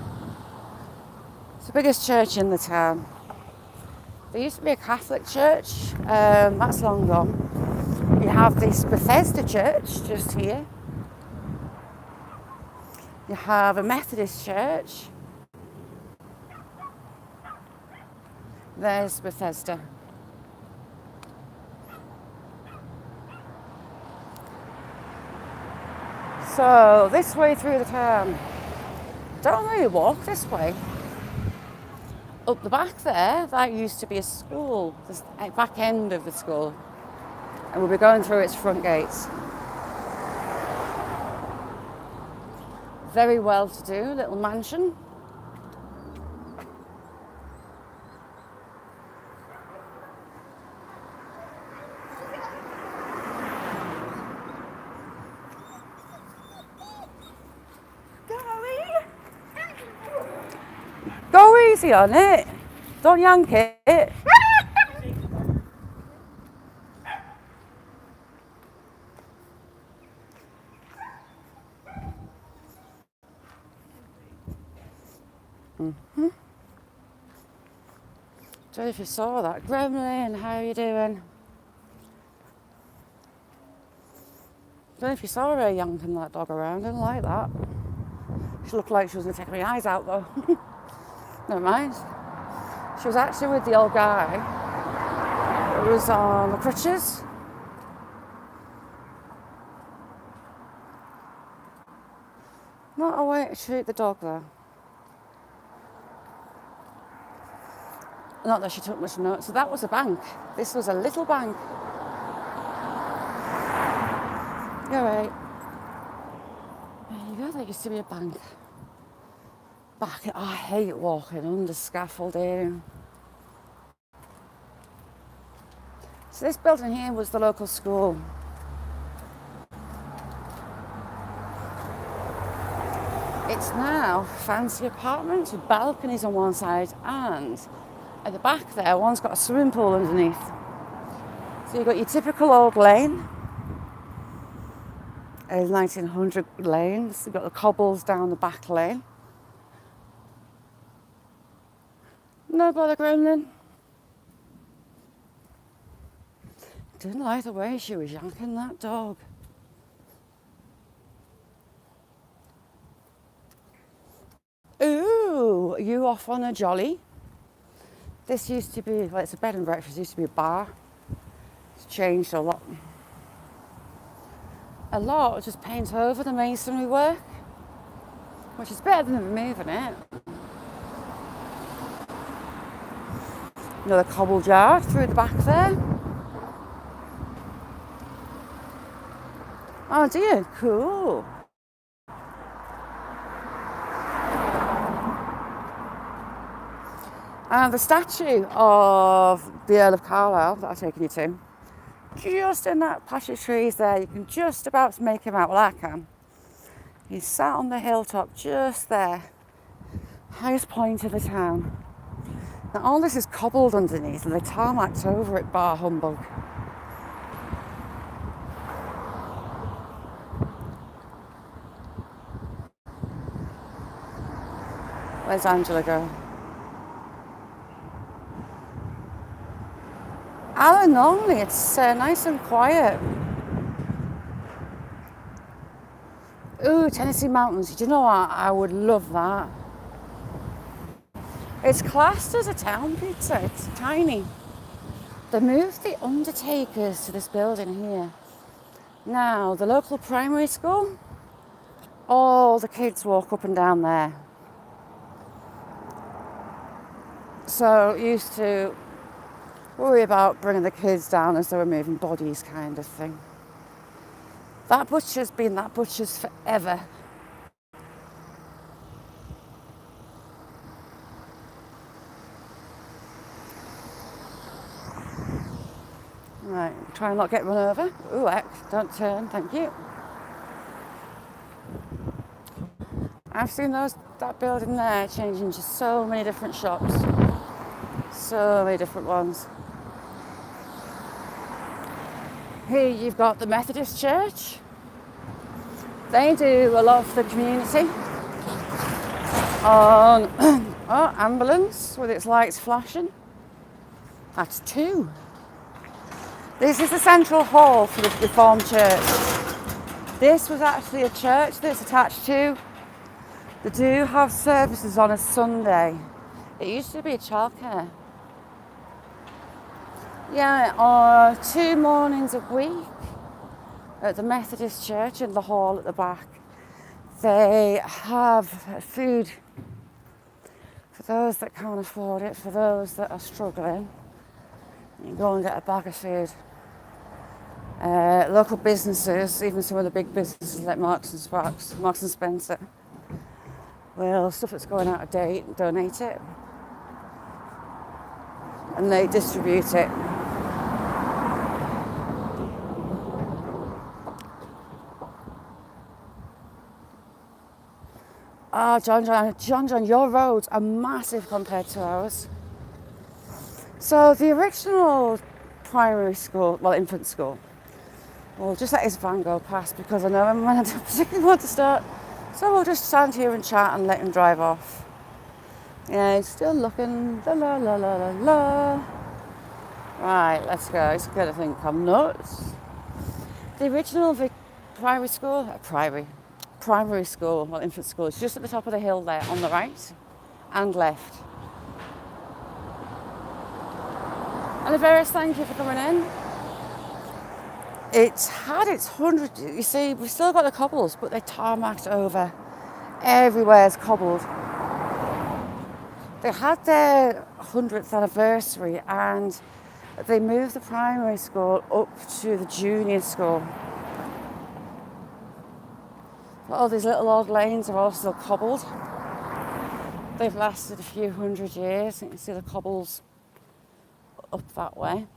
It's the biggest church in the town. There used to be a Catholic church, that's long gone. You have this Bethesda church just here. You have a Methodist church. There's Bethesda. So this way through the town. Don't really walk this way. Up the back there, that used to be a school, the back end of the school. And we'll be going through its front gates. Very well-to-do little mansion. Go easy on it. Don't yank it. Don't know if you saw that. Gremlin, how are you doing? Don't know if you saw her yanking that dog around. Didn't like that. She looked like she was going to take my eyes out though. Never mind. She was actually with the old guy who was on the crutches. Not a way to treat the dog though. Not that she took much note. So that was a bank. This was a little bank. You're right. There you go, there used to be a bank. I hate walking under scaffolding. So this building here was the local school. It's now fancy apartments with balconies on one side, and at the back there, one's got a swimming pool underneath. So you've got your typical old lane, a 1900 lanes. You've got the cobbles down the back lane. No bother, Gremlin. Didn't like the way she was yanking that dog. Ooh, are you off on a jolly? This used to be, well, it's a bed and breakfast, it used to be a bar. It's changed a lot. A lot just paint over the masonry work, which is better than removing it. Another cobbled yard through the back there. Oh dear, cool. And the statue of the Earl of Carlisle that I've taken you to, just in that patch of trees there, you can just about make him out. Well, I can. He's sat on the hilltop just there, highest point of the town. Now all this is cobbled underneath and they tarmacked over it, bar humbug. Where's Angela go? Alan only, it's nice and quiet. Ooh, Tennessee Mountains. Do you know what? I would love that. It's classed as a town pizza. It's tiny. They moved the undertakers to this building here. Now, the local primary school, all the kids walk up and down there. So, used to worry about bringing the kids down as they were moving bodies kind of thing. That butcher's been that butcher's forever. Try and not get run over. Ooh, heck, don't turn, thank you. I've seen that building there change into so many different shops. So many different ones. Here you've got the Methodist Church. They do a lot for the community. On ambulance with its lights flashing. That's 2. This is the central hall for the Reformed Church. This was actually a church that's attached to. They do have services on a Sunday. It used to be a childcare. Yeah, 2 mornings a week at the Methodist Church in the hall at the back. They have food for those that can't afford it, for those that are struggling. You can go and get a bag of food. Local businesses, even some of the big businesses like Marks and Spencer, will, stuff that's going out of date, donate it. And they distribute it. John, your roads are massive compared to ours. So the original primary school, well, infant school, we'll just let his van go past because I know him when I don't particularly want to start. So we'll just stand here and chat and let him drive off. Yeah, he's still looking. La la la la la la. Right, let's go. It's good, I think. I'm nuts. The original primary school, well, infant school, it's just at the top of the hill there on the right and left. And various thank you for coming in. It's had its 100, you see, we've still got the cobbles, but they're tarmacked over. Everywhere's cobbled. They had their 100th anniversary and they moved the primary school up to the junior school. All these little odd lanes are all still cobbled. They've lasted a few 100 years. You can see the cobbles up that way.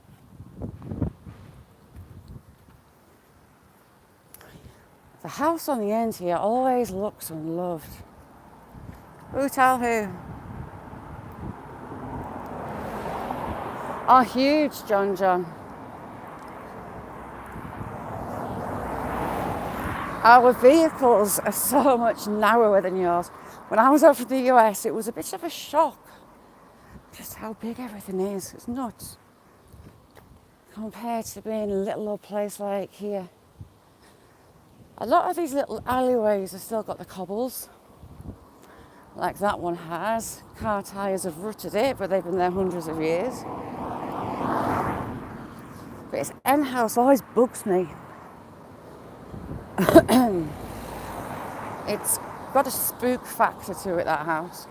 The house on the end here always looks unloved. Who tell who? Oh, huge, John. Our vehicles are so much narrower than yours. When I was over in the US, it was a bit of a shock. Just how big everything is. It's nuts. Compared to being a little old place like here. A lot of these little alleyways have still got the cobbles. Like that one has. Car tyres have rutted it, but they've been there hundreds of years. But this end house always bugs me. It's got a spook factor to it, that house.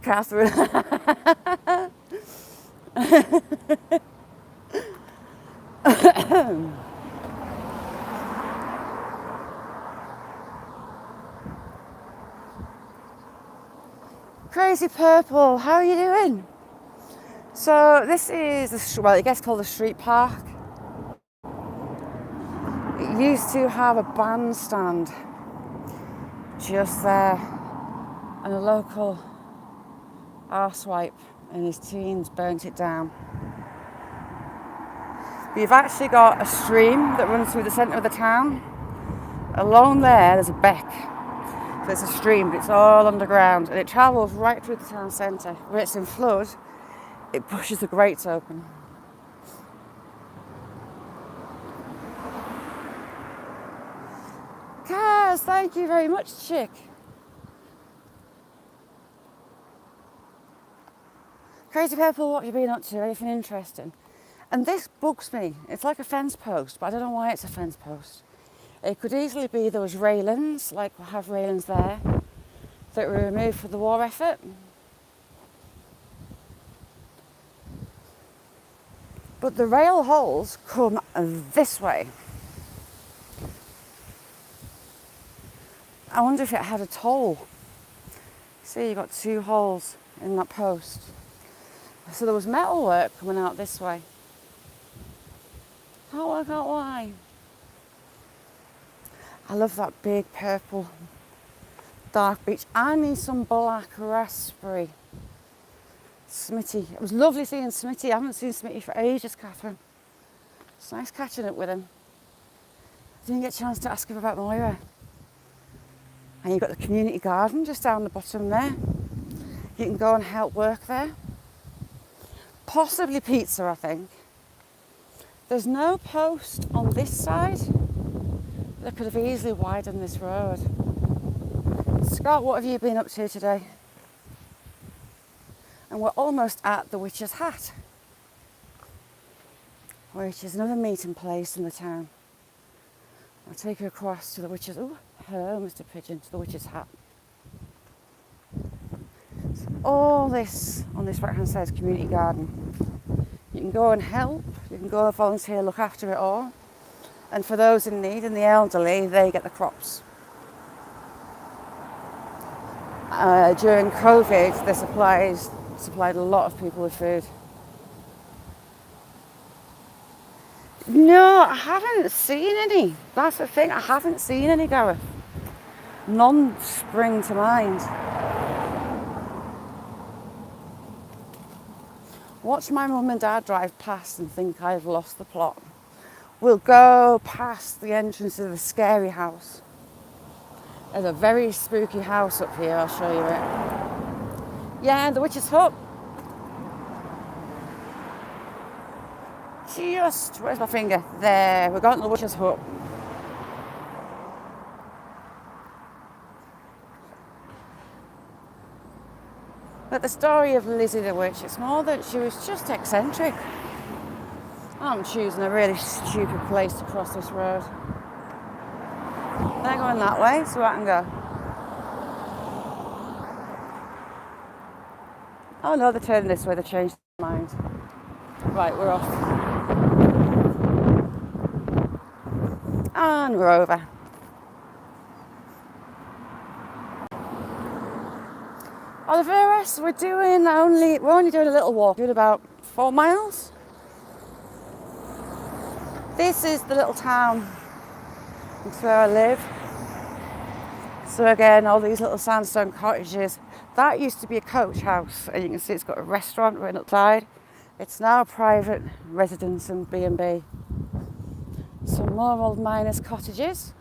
Catherine. Crazy Purple, how are you doing? So this is, well, it gets called the Street Park. It used to have a bandstand just there, and a local arsewipe in his teens burnt it down. You've actually got a stream that runs through the centre of the town. Along there's a beck. There's a stream, but it's all underground, and it travels right through the town centre. When it's in flood, it pushes the grates open. Kaz, thank you very much, chick. Crazy Purple, what have you been up to? Anything interesting? And this bugs me. It's like a fence post, but I don't know why it's a fence post. It could easily be those railings, like we have railings there, that were removed for the war effort. But the rail holes come this way. I wonder if it had a toll. See, you've got 2 holes in that post. So there was metal work coming out this way. Can't work out why. I love that big purple dark beach. I need some black raspberry. Smitty. It was lovely seeing Smitty. I haven't seen Smitty for ages, Catherine. It's nice catching up with him. I didn't get a chance to ask him about Moira. And you've got the community garden just down the bottom there. You can go and help work there. Possibly pizza, I think. There's no post on this side. They could have easily widened this road. Scott, what have you been up to today? And we're almost at the Witch's Hat, which is another meeting place in the town. I'll take you across to the Witch's... Oh, hello, Mr. Pigeon, to the Witch's Hat. So all this on this right-hand side is community garden. You can go and help. You can go and volunteer, look after it all. And for those in need and the elderly, they get the crops. During COVID, they supplied a lot of people with food. No, I haven't seen any. That's the thing, I haven't seen any, Gareth. None spring to mind. Watch my mum and dad drive past and think I've lost the plot. We'll go past the entrance of the scary house. There's a very spooky house up here, I'll show you it. Yeah, the Witch's Hut. Where's my finger? There, we're going to the Witch's Hut. But the story of Lizzie the Witch, it's more that she was just eccentric. I'm choosing a really stupid place to cross this road. They're going that way, so I can go. Oh no, they're turning this way, they changed their mind. Right, we're off. And we're over. Oliveris, we're only doing a little walk, doing about 4 miles. This is the little town. It's where I live. So again, all these little sandstone cottages. That used to be a coach house, and you can see it's got a restaurant right outside. It's now a private residence and B&B. Some more old miners' cottages.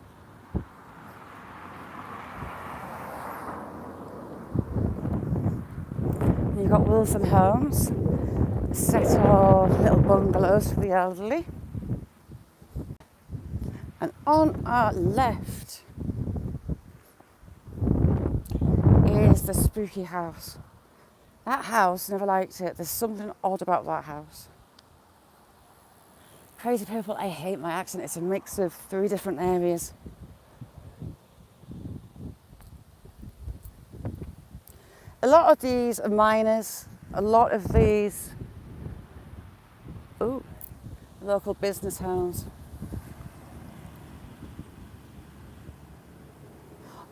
You've got Wilson Homes, a set of little bungalows for the elderly. And on our left is the spooky house. That house, never liked it. There's something odd about that house. Crazy people, I hate my accent. It's a mix of 3 different areas. A lot of these are miners. A lot of these, local business homes.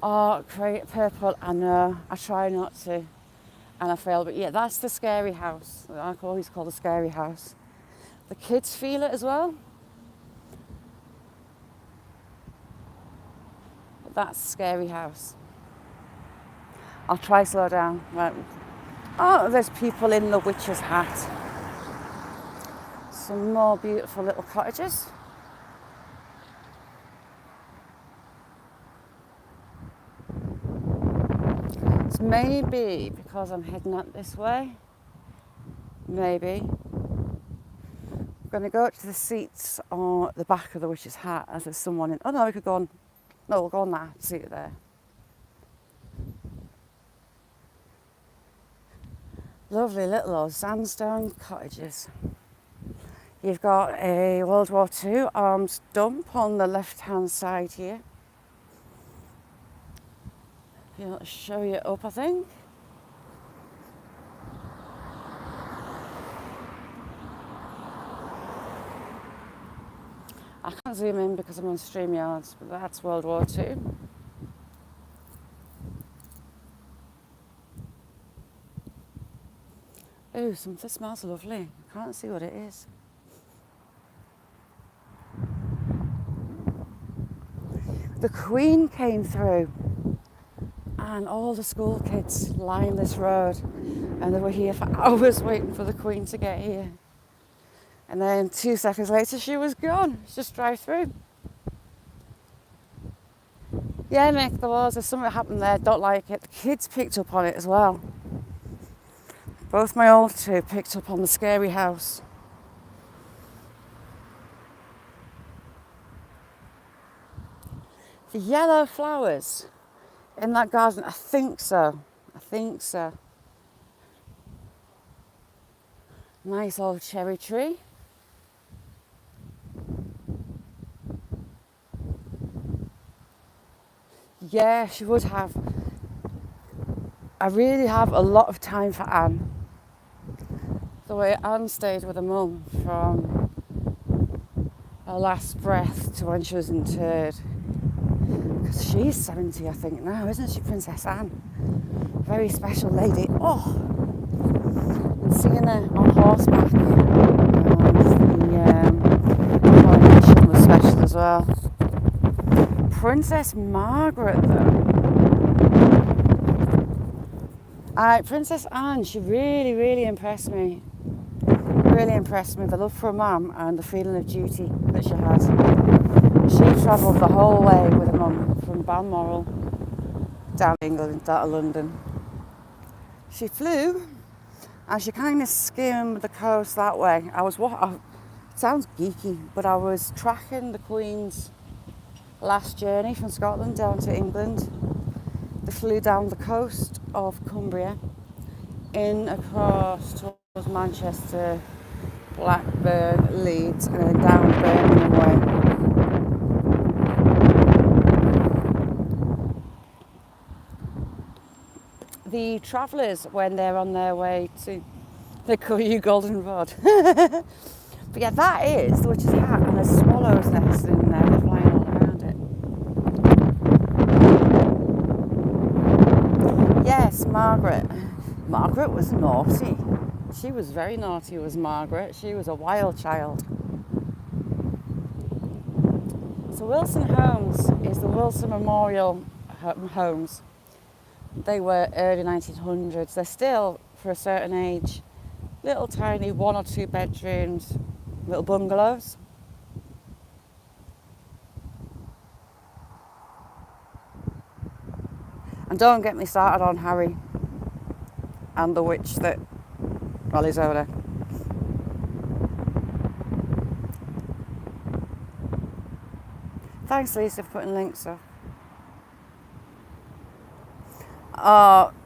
Oh, purple, I know. I try not to, and I fail. But yeah, that's the scary house. I always call the scary house. The kids feel it as well. But that's the scary house. I'll try slow down. Right. Oh, there's people in the Witch's Hat. Some more beautiful little cottages. It's maybe because I'm heading out this way. Maybe. I'm going to go to the seats on the back of the Witch's Hat as there's someone in. Oh no, we could go on. No, we'll go on that seat there. Lovely little old sandstone cottages. You've got a World War II arms dump on the left-hand side here. I'll show you up, I think. I can't zoom in because I'm on StreamYards, but that's World War II. Ooh, something smells lovely. I can't see what it is. The Queen came through and all the school kids lined this road and they were here for hours waiting for the Queen to get here. And then 2 seconds later she was gone. Just drive through. Yeah, Nick, there's something happened there. Don't like it. The kids picked up on it as well. Both my old two picked up on the scary house. The yellow flowers in that garden, I think so. Nice old cherry tree. Yeah, she would have. I really have a lot of time for Anne. The way Anne stayed with her mum from her last breath to when she was interred. Because she's 70, I think, now, isn't she, Princess Anne? Very special lady. Oh! And seeing her on horseback, the coronation was special as well. Princess Margaret, though. Princess Anne, she really, really impressed me. Really impressed me. The love for her mum and the feeling of duty that she had. She travelled the whole way with her mum from Balmoral down to England, down to London. She flew and she kind of skimmed the coast that way. It sounds geeky, but I was tracking the Queen's last journey from Scotland down to England. They flew down the coast of Cumbria, in across towards Manchester, Blackburn, Leeds, and then down Birmingham way. The travellers, when they're on their way to, they call you Golden Rod. But yeah, that is the Witch's Hat, and there's swallows nest in there, they're flying all around it. Yes, Margaret. Margaret was naughty. She was very naughty, was Margaret. She was a wild child. So Wilson Homes is the Wilson Memorial Homes. They were early 1900s. They're still, for a certain age, little tiny 1 or 2 bedrooms, little bungalows. And don't get me started on Harry and the witch that is over. Thanks, Lisa, for putting links up.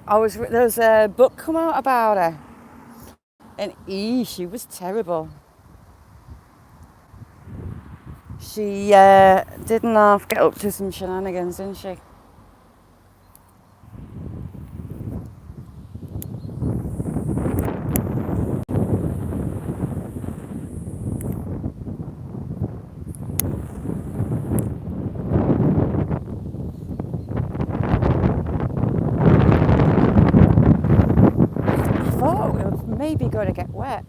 There was a book come out about her, and she was terrible. She didn't half get up to some shenanigans, didn't she? I thought it was maybe going to get wet.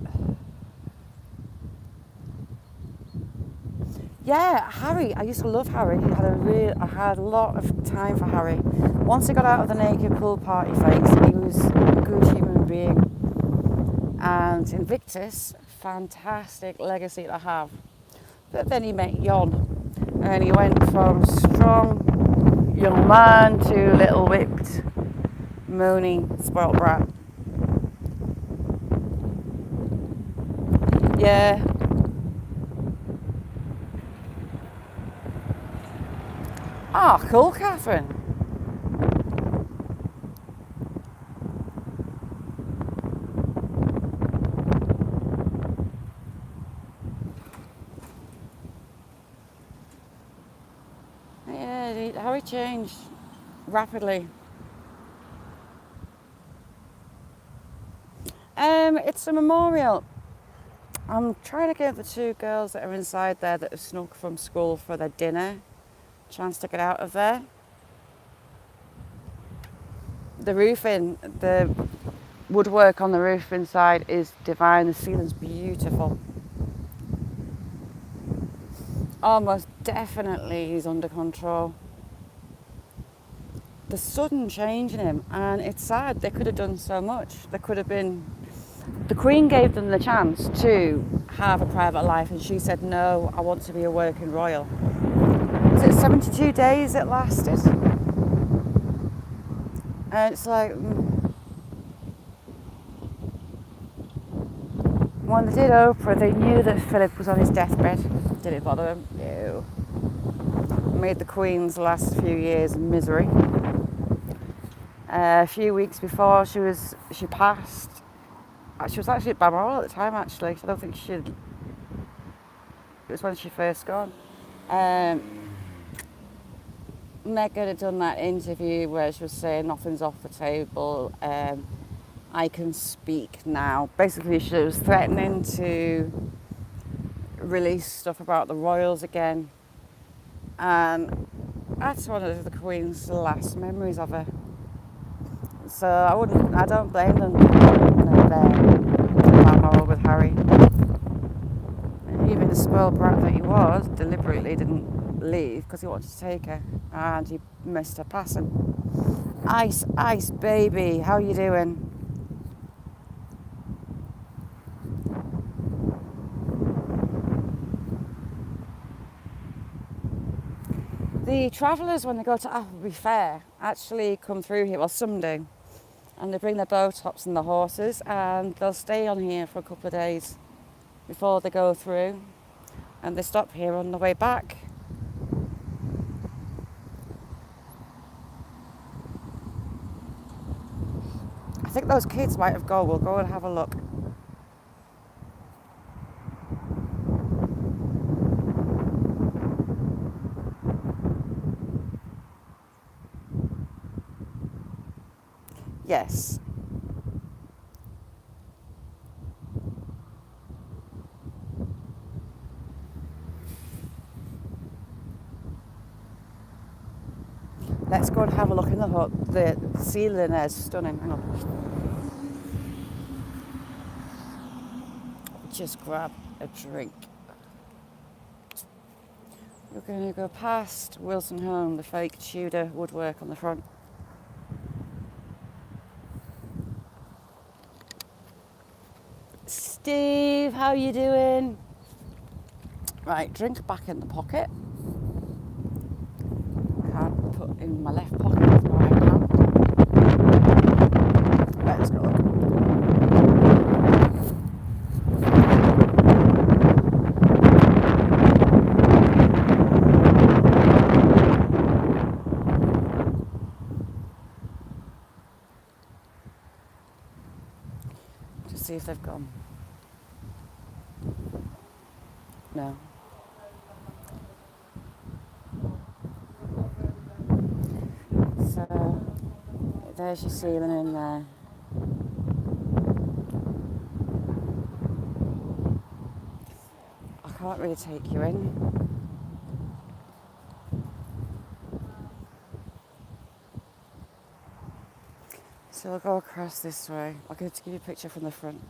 Yeah, Harry. I used to love Harry. I had a lot of time for Harry. Once he got out of the naked pool party phase, he was a good human being. And Invictus, fantastic legacy to have. But then he met Jon, and he went from strong young man to little whipped, moaning, spoiled brat. Yeah. Ah, cool, Catherine. Yeah, Harry changed rapidly. It's a memorial. I'm trying to give the 2 girls that are inside there that have snuck from school for their dinner a chance to get out of there. The roofing, woodwork on the roof inside is divine. The ceiling's beautiful. Almost definitely he's under control. The sudden change in him, and it's sad. They could have done so much. There could have been. The Queen gave them the chance to have a private life, and she said, "No, I want to be a working royal." Was it 72 days it lasted? And it's like, when they did Oprah, they knew that Philip was on his deathbed. Did it bother them? No. Made the Queen's last few years misery. A few weeks before she passed, she was actually at Balmoral at the time, actually. I don't think it was when she first gone. Meghan had done that interview where she was saying nothing's off the table, I can speak now. Basically, she was threatening to release stuff about the royals again, and that's one of the Queen's last memories of her. So I don't blame them there with Harry. And even the spoiled brat that he was deliberately didn't leave because he wanted to take her, and he missed her passing. Ice baby, how you doing? The travellers, when they go to Appleby Fair, actually come through here, well, some do, and they bring their bow tops and the horses, and they'll stay on here for a couple of days before they go through, and they stop here on the way back. I think those kids might have gone. We'll go and have a look. Yes. Let's go and have a look in the hut. The ceiling there is stunning. Hang on. Just grab a drink. We're going to go past Wilson Home, the fake Tudor woodwork on the front. Steve, how you doing? Right, drink back in the pocket. Can't put in my left pocket with my right hand. Let's go. Just see if they've gone. No. So there's your ceiling in there. I can't really take you in. So I'll go across this way. I'll give you a picture from the front.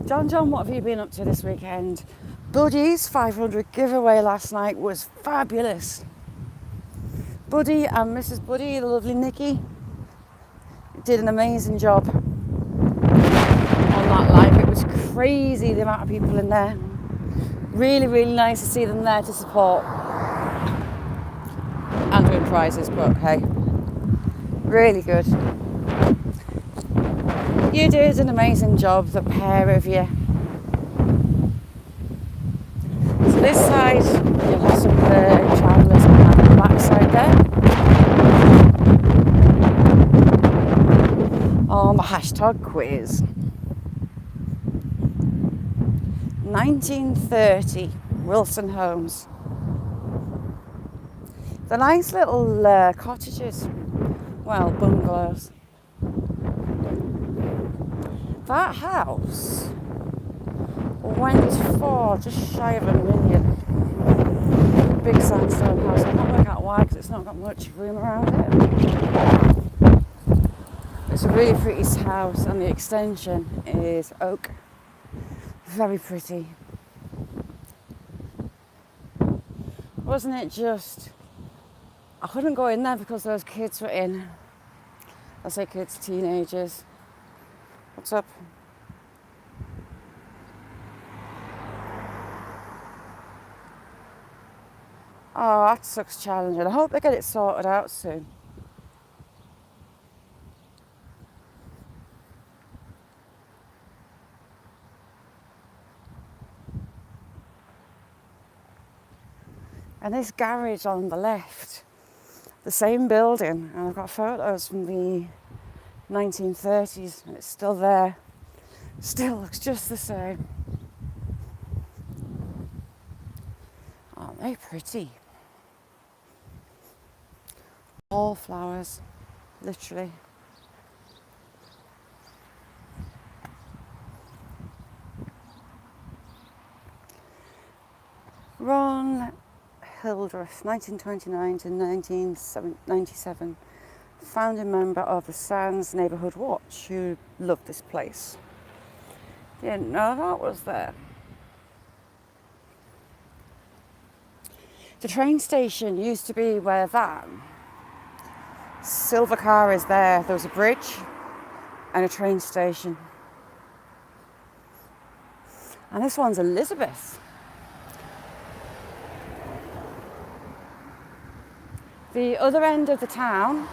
John, what have you been up to this weekend? Buddy's 500 giveaway last night was fabulous. Buddy and Mrs. Buddy, the lovely Nikki, did an amazing job on that live. It was crazy the amount of people in there. Really, really nice to see them there to support and win prizes, but hey, really good. You did an amazing job, the pair of you. So this side, you'll have some of the travellers on the back side there. Oh, my hashtag quiz. 1930, Wilson Homes. The nice little cottages, well, bungalows. That house went for just shy of $1 million. Big sandstone house. I'm not working out why, because it's not got much room around it. a really pretty house, and the extension is oak. Very pretty. Wasn't it just... I couldn't go in there because those kids were in. I say kids, teenagers. What's up? Oh, that sucks challenging. I hope they get it sorted out soon. And this garage on the left, the same building, and I've got photos from the 1930s, and it's still there. Still looks just the same. Aren't they pretty? All flowers, literally. Ron Hildreth, 1929 to 1997, founding member of the Sands Neighbourhood Watch, who loved this place. Didn't know that was there. The train station used to be where that silver car is there. There was a bridge and a train station. And this one's Elizabeth. The other end of the town,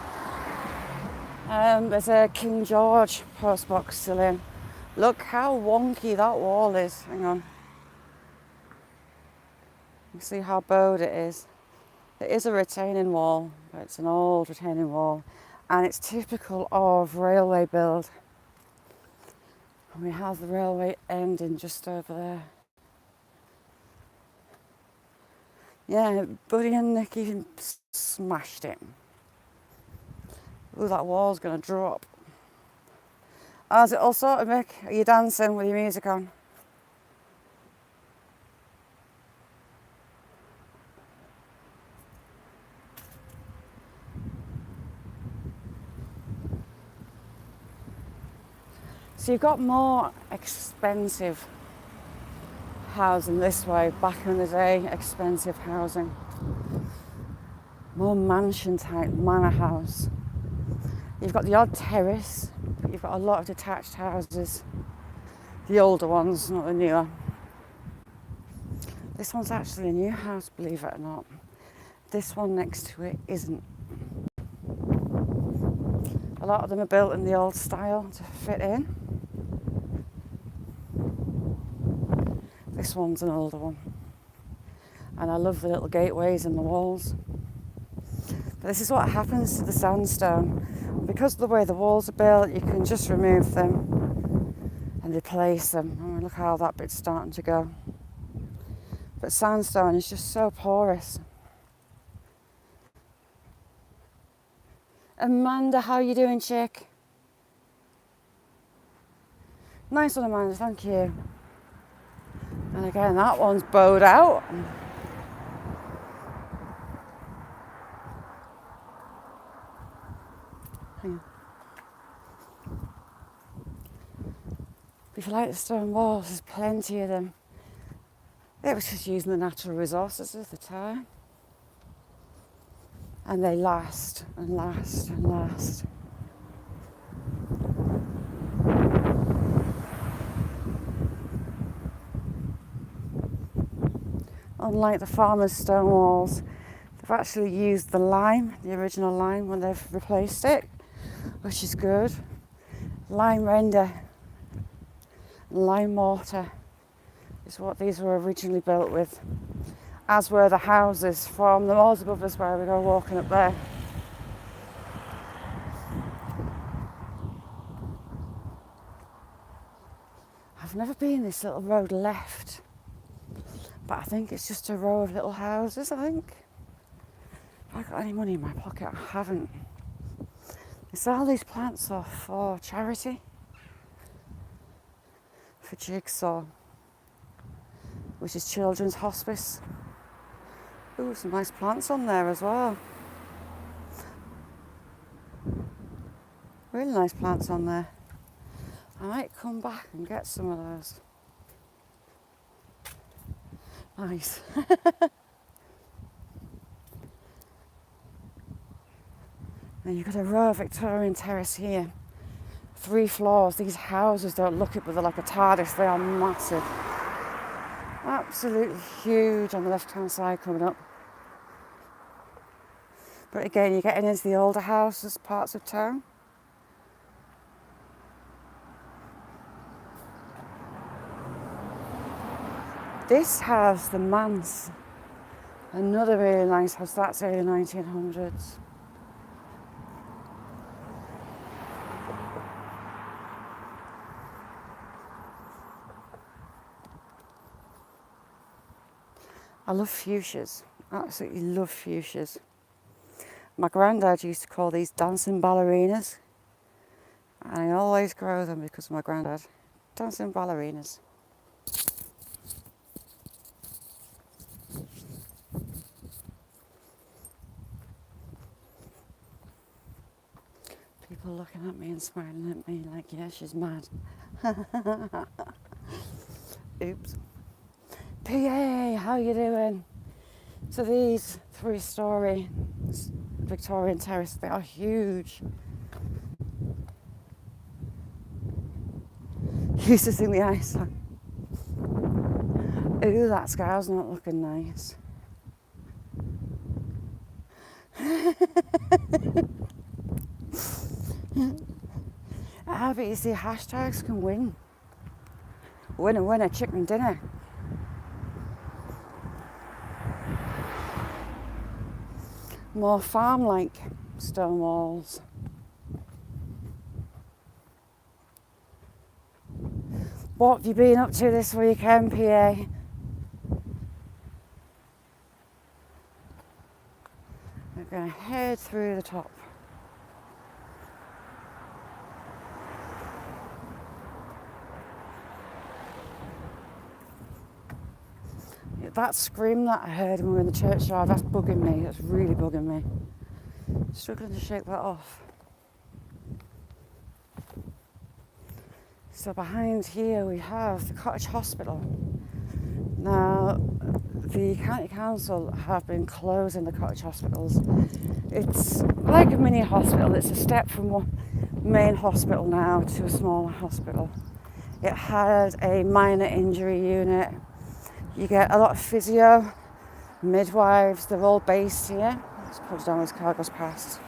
there's a King George postbox still in. Look how wonky that wall is. Hang on. You can see how bowed it is. It is a retaining wall, but it's an old retaining wall. And it's typical of railway build. And we have the railway ending just over there. Yeah, Buddy and Nicky smashed it. Ooh, that wall's gonna drop. How's it all sorted, Mick? Are you dancing with your music on? So you've got more expensive housing this way. Back in the day, expensive housing. More mansion type manor house. You've got the odd terrace, but you've got a lot of detached houses. The older ones, not the newer. This one's actually a new house, believe it or not. This one next to it isn't. A lot of them are built in the old style to fit in. This one's an older one. And I love the little gateways in the walls. But this is what happens to the sandstone. Because of the way the walls are built, you can just remove them and replace them. Oh, look how that bit's starting to go. But sandstone is just so porous. Amanda, how you doing, chick? Nice one, Amanda, thank you. And again, that one's bowed out. Hang on. If you like the stone walls, there's plenty of them. It was just using the natural resources of the time. And they last and last and last. Unlike the farmers' stone walls, they've actually used the lime, the original lime, when they've replaced it, which is good. Lime render, lime mortar is what these were originally built with, as were the houses from the moors above us where we go walking up there. I've never been this little road left, but I think it's just a row of little houses, I think. Have I got any money in my pocket? I haven't. They sell these plants off for charity, for Jigsaw, which is Children's Hospice. Ooh, some nice plants on there as well. Really nice plants on there. I might come back and get some of those. Nice. And you've got a row of Victorian terrace here. 3 floors. These houses don't look it, but they're like a TARDIS. They are massive. Absolutely huge on the left-hand side coming up. But again, you're getting into the older houses, parts of town. This house, the Manse, another really nice house. That's early 1900s. I love fuchsias. Absolutely love fuchsias. My granddad used to call these dancing ballerinas. And I always grow them because of my granddad. Dancing ballerinas. People looking at me and smiling at me like, yeah, she's mad. Oops. PA, how you doing? So these 3-storey Victorian terrace, they are huge. Used to sing the ice song. Ooh, that scar's not looking nice. But you see, hashtags can win. Winner, chicken dinner. More farm-like stone walls. What have you been up to this weekend, PA? We're going to head through the top. That scream that I heard when we were in the churchyard, that's bugging me. That's really bugging me. Struggling to shake that off. So behind here we have the Cottage Hospital. Now, the County Council have been closing the Cottage Hospitals. It's like a mini hospital. It's a step from one main hospital now to a smaller hospital. It had a minor injury unit. You get a lot of physio, midwives, they're all based here. Let's put it down as car goes past.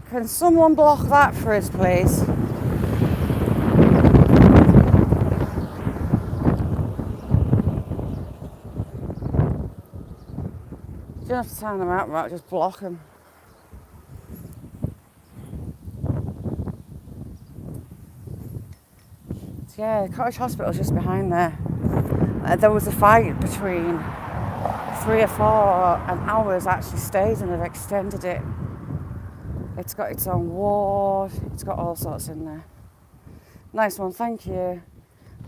Can someone block that for us, please? You don't have to time them out, right? Just block them. So yeah, the Cottage Hospital's just behind there. There was a fight between 3 or 4, and ours actually stayed and they've extended it. It's got its own ward, it's got all sorts in there. Nice one, thank you.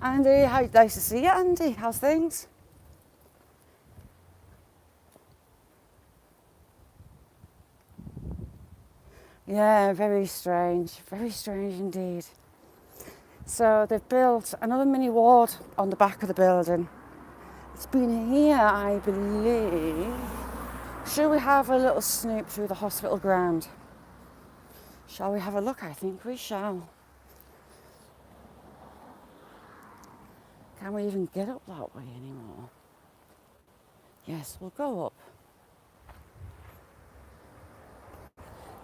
Andy, nice to see you, Andy. How's things? Yeah, very strange indeed. So they've built another mini ward on the back of the building. It's been here, I believe. Shall we have a little snoop through the hospital ground? Shall we have a look? I think we shall. Can we even get up that way anymore? Yes, we'll go up.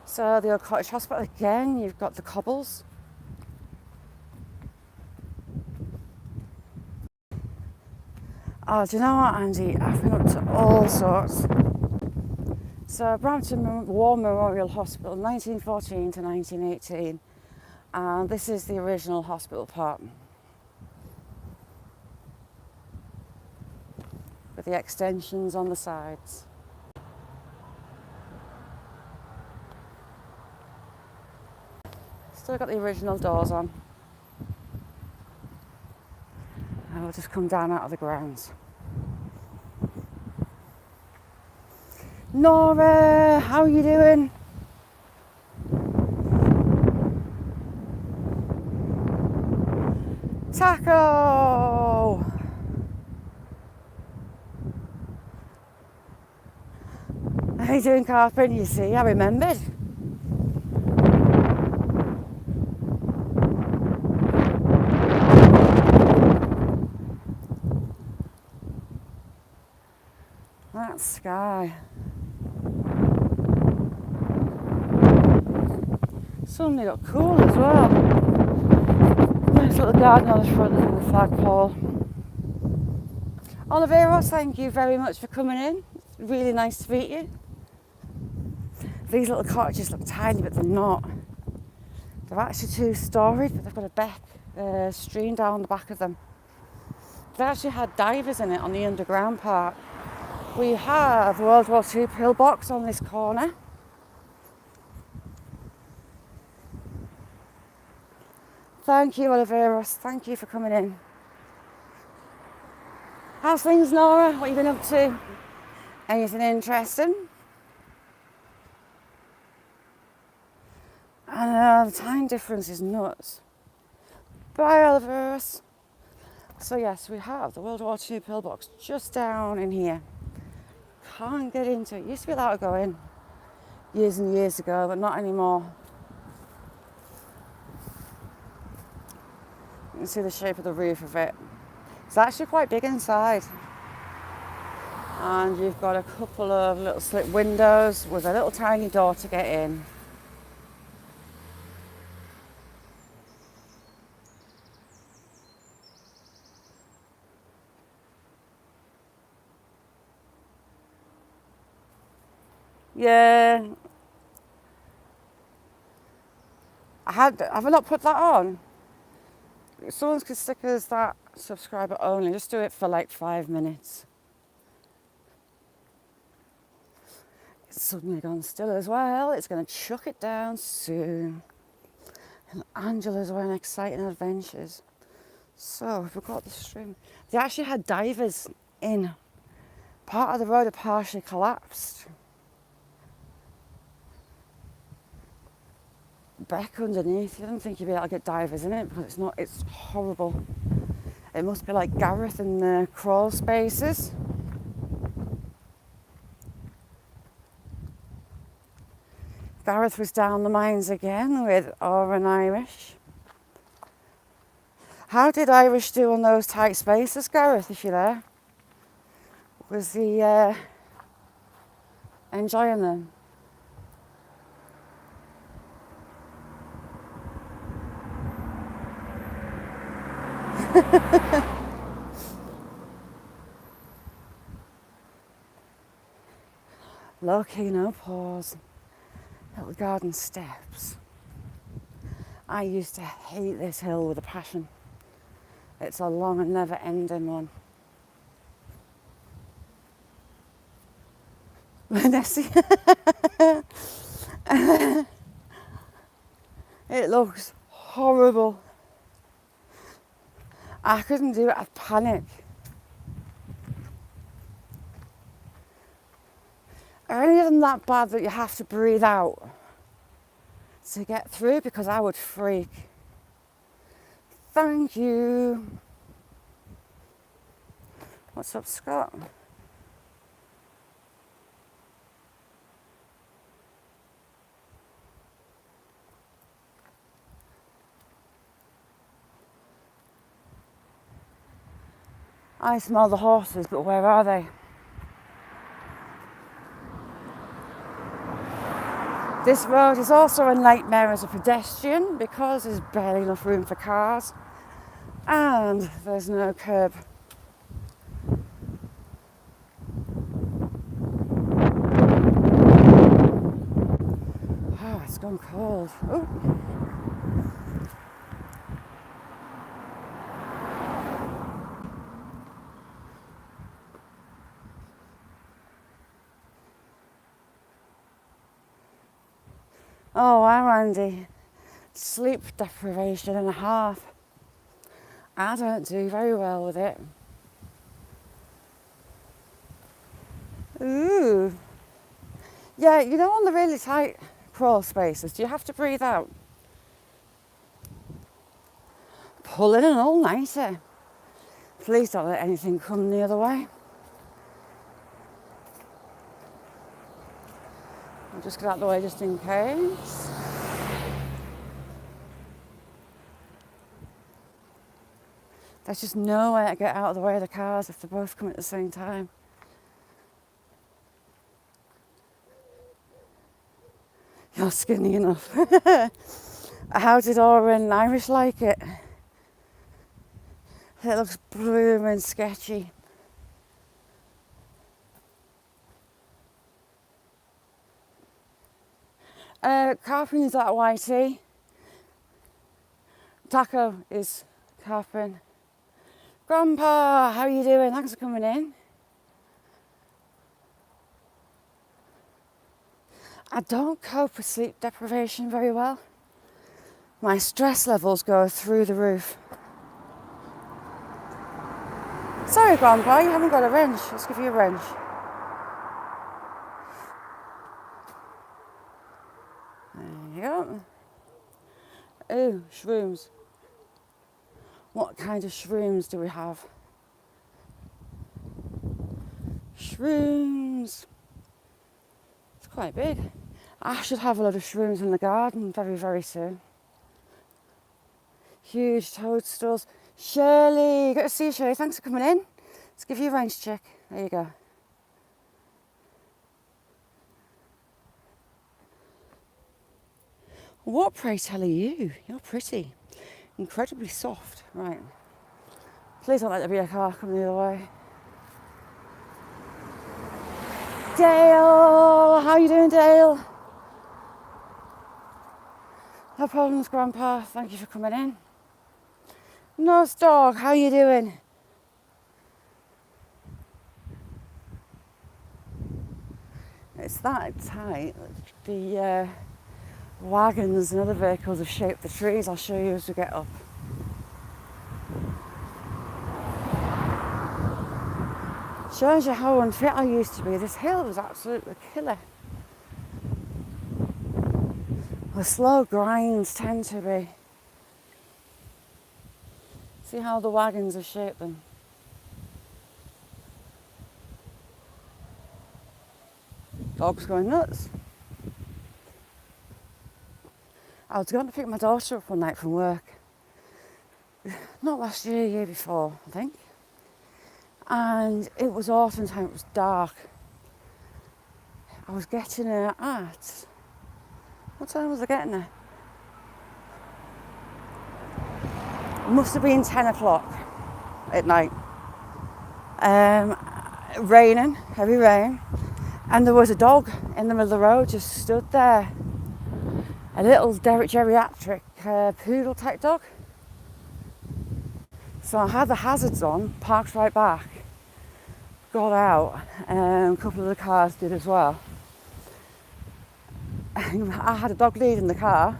So the old Cottage Hospital again, you've got the cobbles. Oh, do you know what, Andy? I've been up to all sorts. So Brampton War Memorial Hospital, 1914 to 1918. And this is the original hospital part. With the extensions on the sides. Still got the original doors on. I'll just come down out of the grounds. Nora, how are you doing? Taco! How are you doing, Carpin? You see, I remembered. That sky. Suddenly got cool as well. Nice little garden on the front of the flagpole. Oliveros, thank you very much for coming in. Really nice to meet you. These little cottages look tiny, but they're not. They're actually two-storied, but they've got a beck stream down the back of them. They actually had divers in it on the underground part. We have World War II pillbox on this corner. Thank you, Oliveros. Thank you for coming in. How's things, Nora? What have you been up to? Anything interesting? I know, the time difference is nuts. Bye, Oliveros. So yes, we have the World War II pillbox just down in here. Can't get into it. Used to be allowed to go in years and years ago, but not anymore. You can see the shape of the roof of it. It's actually quite big inside. And you've got a couple of little slit windows with a little tiny door to get in. Yeah. Have I not put that on? Someone could stick as that subscriber only. Just do it for like 5 minutes. It's suddenly gone still as well. It's going to chuck it down soon. And Angela's on exciting adventures. So we've got the stream. They actually had divers in. Part of the road had partially collapsed. Beck underneath. You don't think you'd be able to get divers in it because it's not. It's horrible. It must be like Gareth in the crawl spaces. Gareth was down the mines again with Oran Irish. How did Irish do on those tight spaces, Gareth, if you're there? Was he enjoying them? Low key, no pause. Little garden steps. I used to hate this hill with a passion. It's a long and never ending one. Nessie. It looks horrible. I couldn't do it, I'd panic. Are any of them that bad that you have to breathe out to get through? Because I would freak. Thank you. What's up, Scott? I smell the horses, but where are they? This road is also a nightmare as a pedestrian because there's barely enough room for cars and there's no curb. Oh, it's gone cold. Ooh. Oh, wow, Andy. Sleep deprivation and a half. I don't do very well with it. Ooh. Yeah, you know, on the really tight crawl spaces, do you have to breathe out? Pull in an all-nighter. Please don't let anything come the other way. I'll just get out of the way just in case. There's just no way to get out of the way of the cars if they're both coming at the same time. You're skinny enough. How did Oren Irish like it? It looks blooming sketchy. Carping is at YT. Taco is carping. Grandpa, how are you doing? Thanks for coming in. I don't cope with sleep deprivation very well. My stress levels go through the roof. Sorry, Grandpa, you haven't got a wrench. Let's give you a wrench. There you go. Ooh, shrooms. What kind of shrooms do we have? Shrooms. It's quite big. I should have a lot of shrooms in the garden very, very soon. Huge toadstools. Shirley, good to see you, Shirley. Thanks for coming in. Let's give you a wrench check. There you go. What, pray tell, are you? You're pretty. Incredibly soft. Right. Please don't let there be a car coming the other way. Dale! How are you doing, Dale? No problems, Grandpa. Thank you for coming in. Nose dog, how are you doing? It's that tight. The wagons and other vehicles have shaped the trees. I'll show you as we get up. Shows you how unfit I used to be. This hill was absolutely killer. The slow grinds tend to be. See how the wagons have shaped them. Dog's going nuts. I was going to pick my daughter up one night from work. Not last year, year before, I think. And it was autumn time, it was dark. I was getting her at... What time was I getting her? It must have been 10 o'clock at night. Raining, heavy rain. And there was a dog in the middle of the road, just stood there. A little geriatric poodle type dog. So I had the hazards on, parked right back, got out, a couple of the cars did as well. I had a dog lead in the car,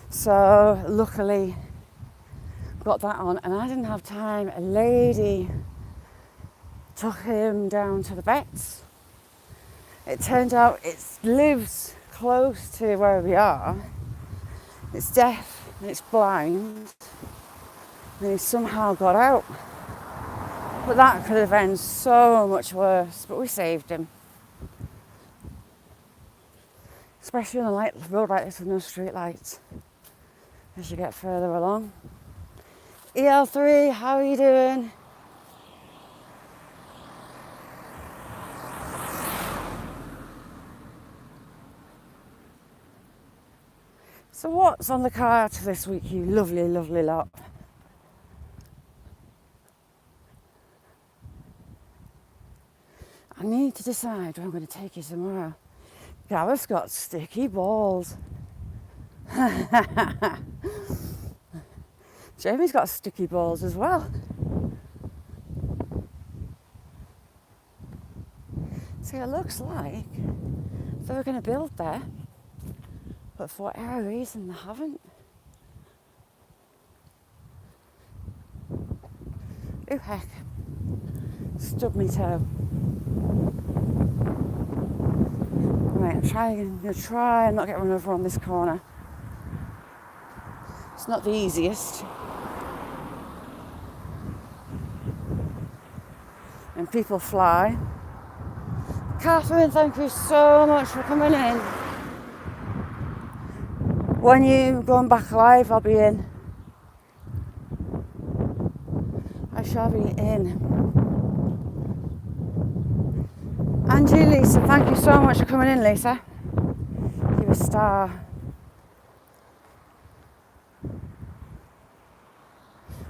so luckily got that on, and I didn't have time. A lady took him down to the vets. It turned out it lives close to where we are. It's deaf and it's blind. And he somehow got out. But that could have been so much worse. But we saved him. Especially on a road like this with no street lights. As you get further along. EL3, how are you doing? So what's on the card this week, you lovely, lovely lot? I need to decide where I'm going to take you tomorrow. Gareth's got sticky balls. Jamie's got sticky balls as well. See, it looks like they were going to build there, but for whatever reason they haven't. Oh heck, stubbed me toe. Right, I'm going to try and not get run over on this corner. It's not the easiest. And people fly. Catherine, thank you so much for coming in. When you going back live, I'll be in. I shall be in. Angie, Lisa, thank you so much for coming in, Lisa. You're a star.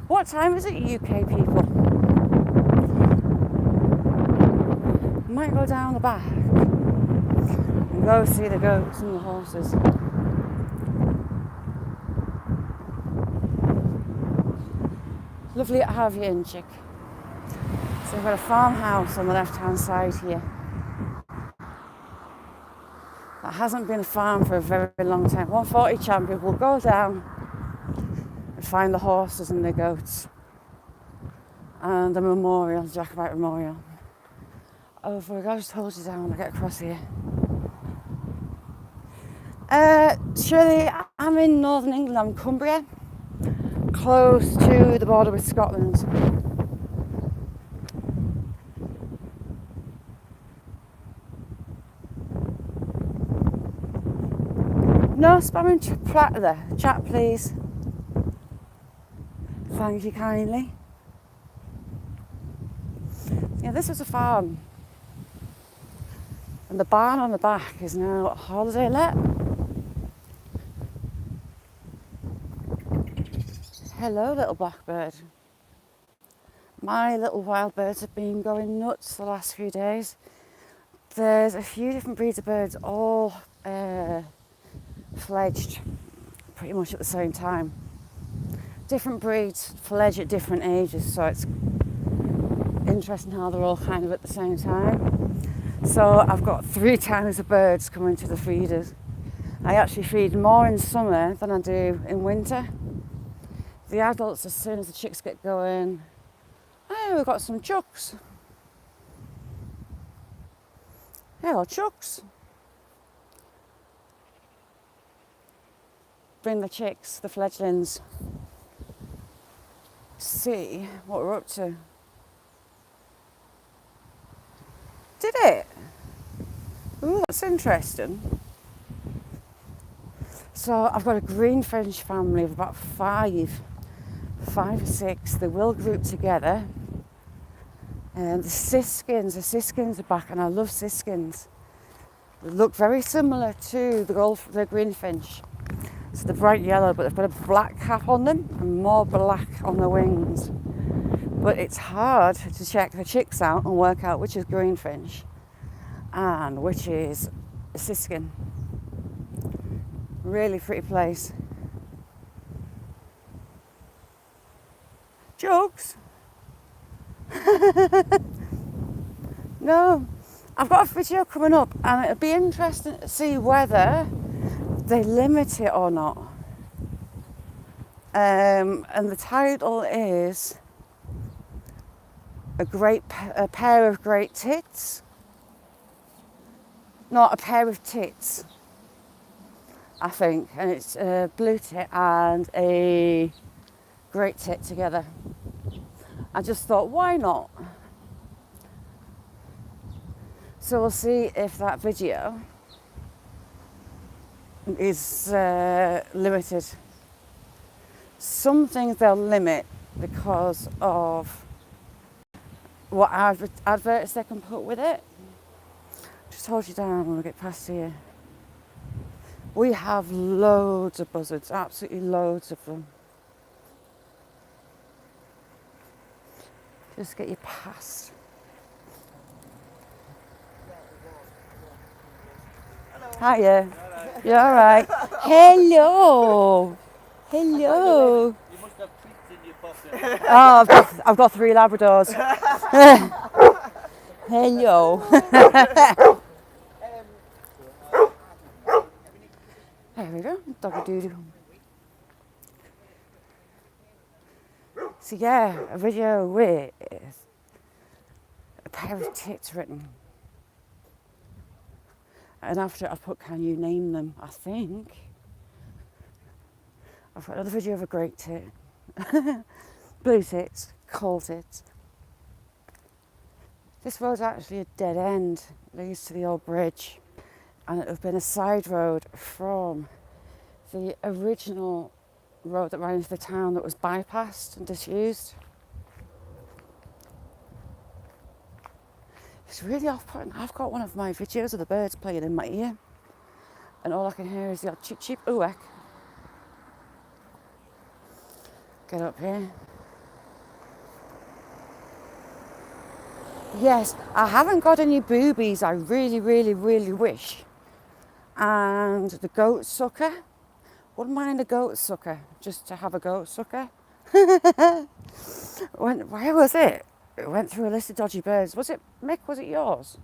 What time is it, UK people? I might go down the back and go see the goats and the horses. Lovely to have you in, chick. So we've got a farmhouse on the left-hand side here. That hasn't been a farm for a very long time. 140 champion will go down and find the horses and the goats and the memorial, Jacobite Memorial. Oh, if I just hold you down, I'll get across here. Shirley, I'm in northern England, I'm in Cumbria, close to the border with Scotland. No spamming chat please. Thank you kindly. Yeah, this is a farm. And the barn on the back is now a holiday let. Hello, little blackbird. My little wild birds have been going nuts the last few days. There's a few different breeds of birds, all fledged pretty much at the same time. Different breeds fledge at different ages, so it's interesting how they're all kind of at the same time. So I've got 3 kinds of birds coming to the feeders. I actually feed more in summer than I do in winter. The adults, as soon as the chicks get going, oh, we've got some chooks. Hello, chooks. Bring the chicks, the fledglings, see what we're up to. Did it? Ooh, that's interesting. So I've got a greenfinch family of about 5 or 6. They will group together. And the siskins are back, and I love siskins. They look very similar to the greenfinch. So they're bright yellow, but they've got a black cap on them and more black on the wings. But it's hard to check the chicks out and work out which is greenfinch and which is a siskin. Really pretty place. Jokes? No, I've got a video coming up, and it'll be interesting to see whether they limit it or not. And the title is a pair of great tits. Not a pair of tits, I think. And it's a blue tit and a great tit together. I just thought, why not? So we'll see if that video is limited. Some things they'll limit because of what adverts they can put with it. Just hold you down when we get past here. We have loads of buzzards, absolutely loads of them. Just get you past. Hello. Hiya. You all right? Hello. Hello. You must have treats in your pocket. Oh, I've got 3 Labradors. Hello. There we go. Doggy doo doo. So yeah, a video with a pair of tits written. And after it I put, can you name them? I think. I've got another video of a great tit. Blue tits, cold tits. This road's actually a dead end. It leads to the old bridge. And it would have been a side road from the original road that ran into the town that was bypassed and disused. It's really off-putting. I've got one of my videos of the birds playing in my ear, and all I can hear is the odd cheep cheep ooek. Get up here. Yes, I haven't got any boobies. I really, really, really wish. And the goat sucker. Wouldn't mind a goat sucker, just to have a goat sucker. Where was it? It went through a list of dodgy birds. Was it Mick? Was it yours?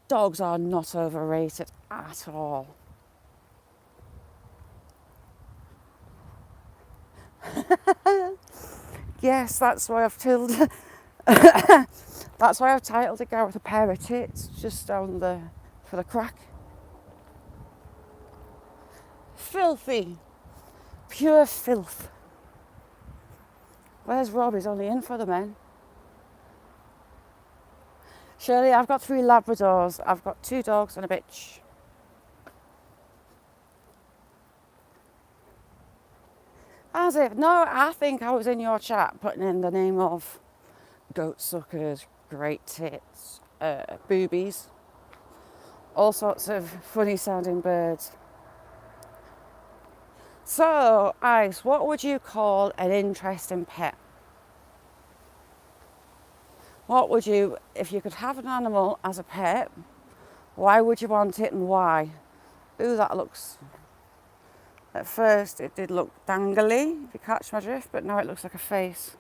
Dogs are not overrated at all. Yes, that's why I've titled. That's why I've titled it "Guy with a Pair of Tits" just down for the crack. Filthy, pure filth. Where's Rob? He's only in for the men. Shirley, I've got 3 Labradors. I've got 2 dogs and a bitch. As if, no, I think I was in your chat putting in the name of goat suckers, great tits, boobies, all sorts of funny sounding birds. So, Ice, what would you call an interesting pet? What would you, if you could have an animal as a pet, why would you want it and why? Ooh, that looks, at first it did look dangly, if you catch my drift, but now it looks like a face.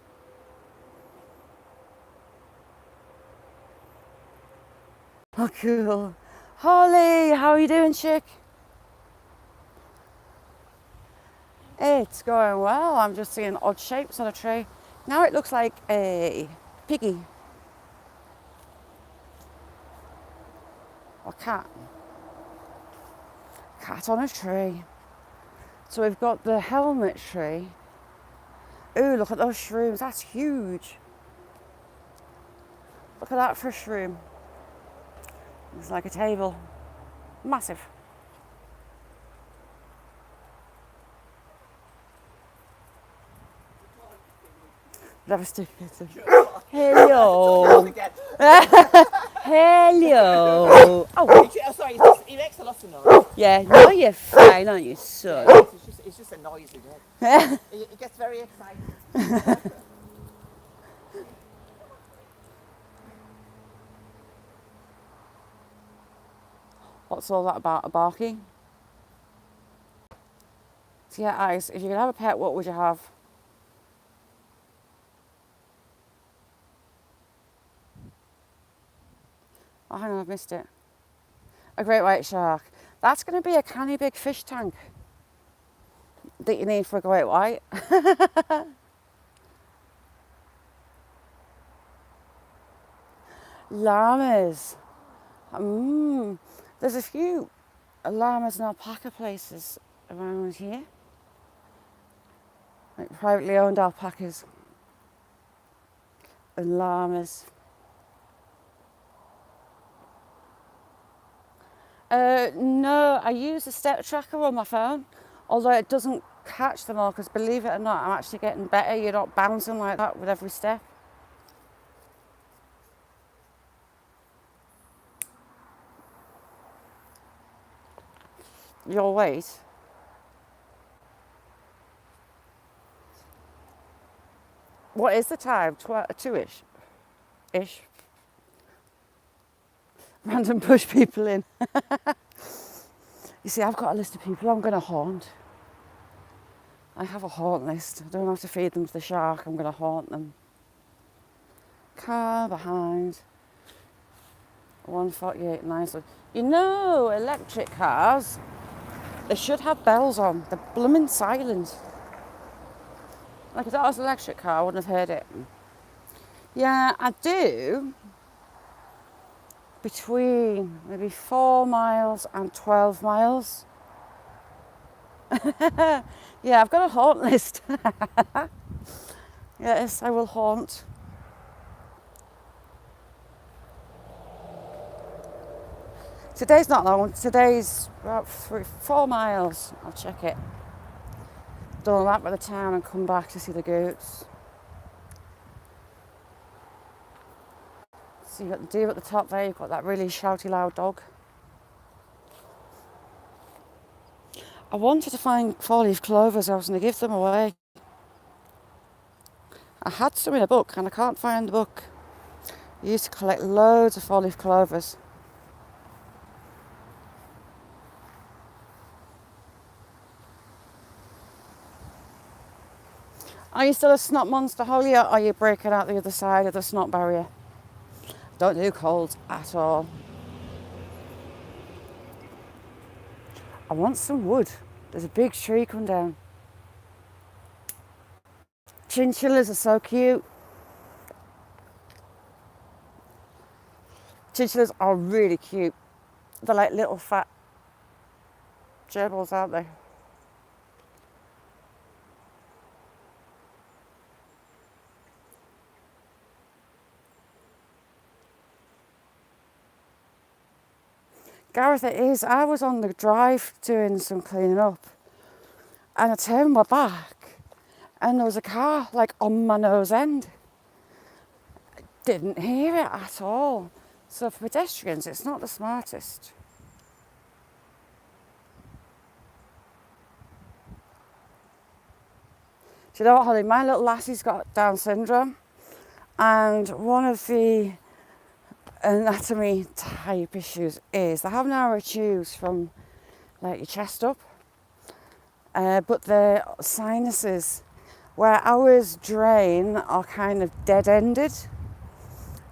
Oh, cool. Holly, how are you doing, chick? It's going well. I'm just seeing odd shapes on a tree. Now it looks like a piggy. Or cat. Cat on a tree. So we've got the helmet tree. Ooh, look at those shrooms. That's huge. Look at that for a shroom. It's like a table. Massive. Devastated. Hello. Hello. Oh, Sorry, he makes a lot of noise. yeah. No, you're fine, aren't you, son? It's just a noisy dog. He gets very excited. What's all that about, a barking? So yeah, Ice, if you could have a pet, what would you have? Oh, hang on, I've missed it. A great white shark. That's going to be a canny big fish tank that you need for a great white. Llamas. There's a few llamas and alpaca places around here. Like privately owned alpacas and llamas. No, I use a step tracker on my phone, although it doesn't catch them all, because believe it or not, I'm actually getting better. You're not bouncing like that with every step. Your weight. What is the time? 2-ish? Ish. Random push people in. You see, I've got a list of people I'm going to haunt. I have a haunt list. I don't have to feed them to the shark. I'm going to haunt them. Car behind. 148 in Iceland. You know, electric cars, they should have bells on. They're blooming silent. Like if that was an electric car, I wouldn't have heard it. Yeah, I do. Between maybe 4 miles and 12 miles. Yeah, I've got a haunt list. Yes, I will haunt. Today's not long. Today's about 4 miles. I'll check it. Done that by the town and come back to see the goats. So you've got the deer at the top there. You've got that really shouty loud dog. I wanted to find 4-leaf clovers. I was going to give them away. I had some in a book and I can't find the book. I used to collect loads of 4-leaf clovers. Are you still a snot monster, Holly, or are you breaking out the other side of the snot barrier? Don't do colds at all. I want some wood. There's a big tree come down. Chinchillas are so cute. Chinchillas are really cute. They're like little fat gerbils, aren't they? Gareth, it is. I was on the drive doing some cleaning up and I turned my back and there was a car like on my nose end. Didn't hear it at all. So for pedestrians, it's not the smartest. Do you know what, Holly? My little lassie's got Down syndrome and one of the anatomy type issues is they have narrow tubes from like your chest up, but the sinuses where ours drain are kind of dead-ended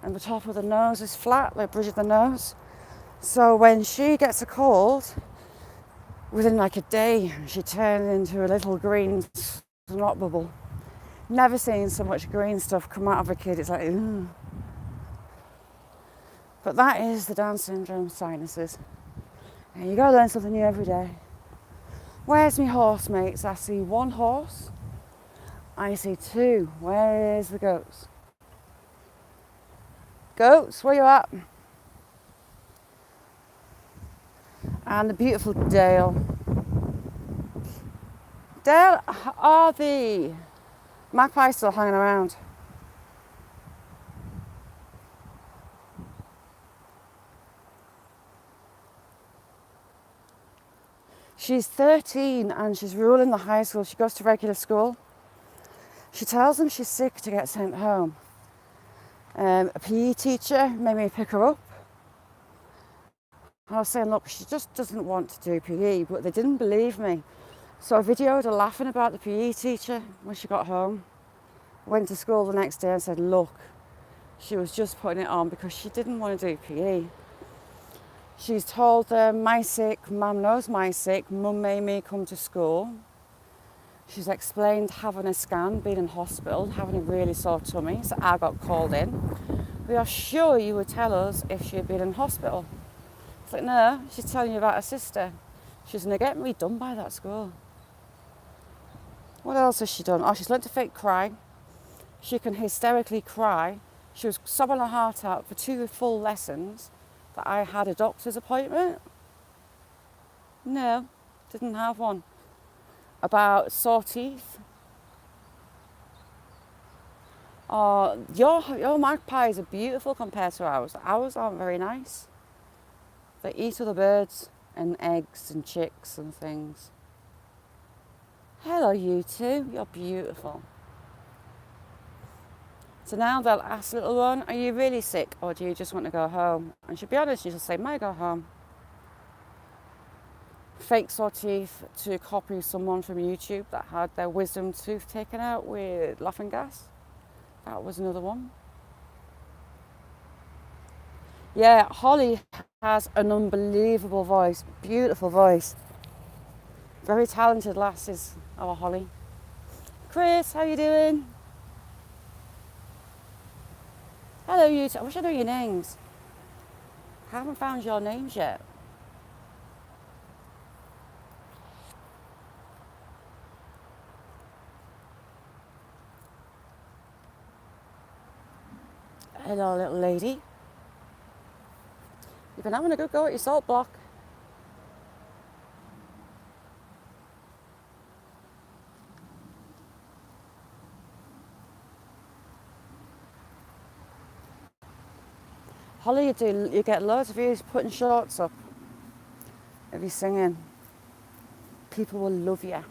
and the top of the nose is flat, like bridge of the nose. So when she gets a cold, within like a day she turns into a little green snot bubble. Never seen so much green stuff come out of a kid. It's like, ooh. But that is the Down syndrome sinuses. And you gotta learn something new every day. Where's my horse mates? I see 1 horse. I see 2. Where's the goats? Goats, where you at? And the beautiful Dale. Dale, are the magpies still hanging around? She's 13 and she's ruling the high school. She goes to regular school. She tells them she's sick to get sent home. A PE teacher made me pick her up. I was saying, look, she just doesn't want to do PE, but they didn't believe me. So I videoed her laughing about the PE teacher when she got home. Went to school the next day and said, look, she was just putting it on because she didn't want to do PE. She's told them, my sick, mum knows my sick, mum made me come to school. She's explained having a scan, being in hospital, having a really sore tummy, so I got called in. We are sure you would tell us if she had been in hospital. It's like, no, she's telling you about her sister. She's going to get me done by that school. What else has she done? Oh, she's learned to fake cry. She can hysterically cry. She was sobbing her heart out for 2 full lessons that I had a doctor's appointment. No, didn't have one. About sore teeth. Oh, your magpies are beautiful compared to ours. Ours aren't very nice. They eat other birds and eggs and chicks and things. Hello, you two. You're beautiful. So now they'll ask little one, are you really sick or do you just want to go home? And she'll be honest, she'll say, may I go home? Fake sore teeth to copy someone from YouTube that had their wisdom tooth taken out with laughing gas. That was another one. Yeah, Holly has an unbelievable voice, beautiful voice. Very talented lasses, our Holly. Chris, how you doing? Hello, you two. I wish I knew your names. I haven't found your names yet. Hello, little lady. You've been having a good go at your salt block. Holly, you get loads of views putting shorts up if you're singing. People will love you.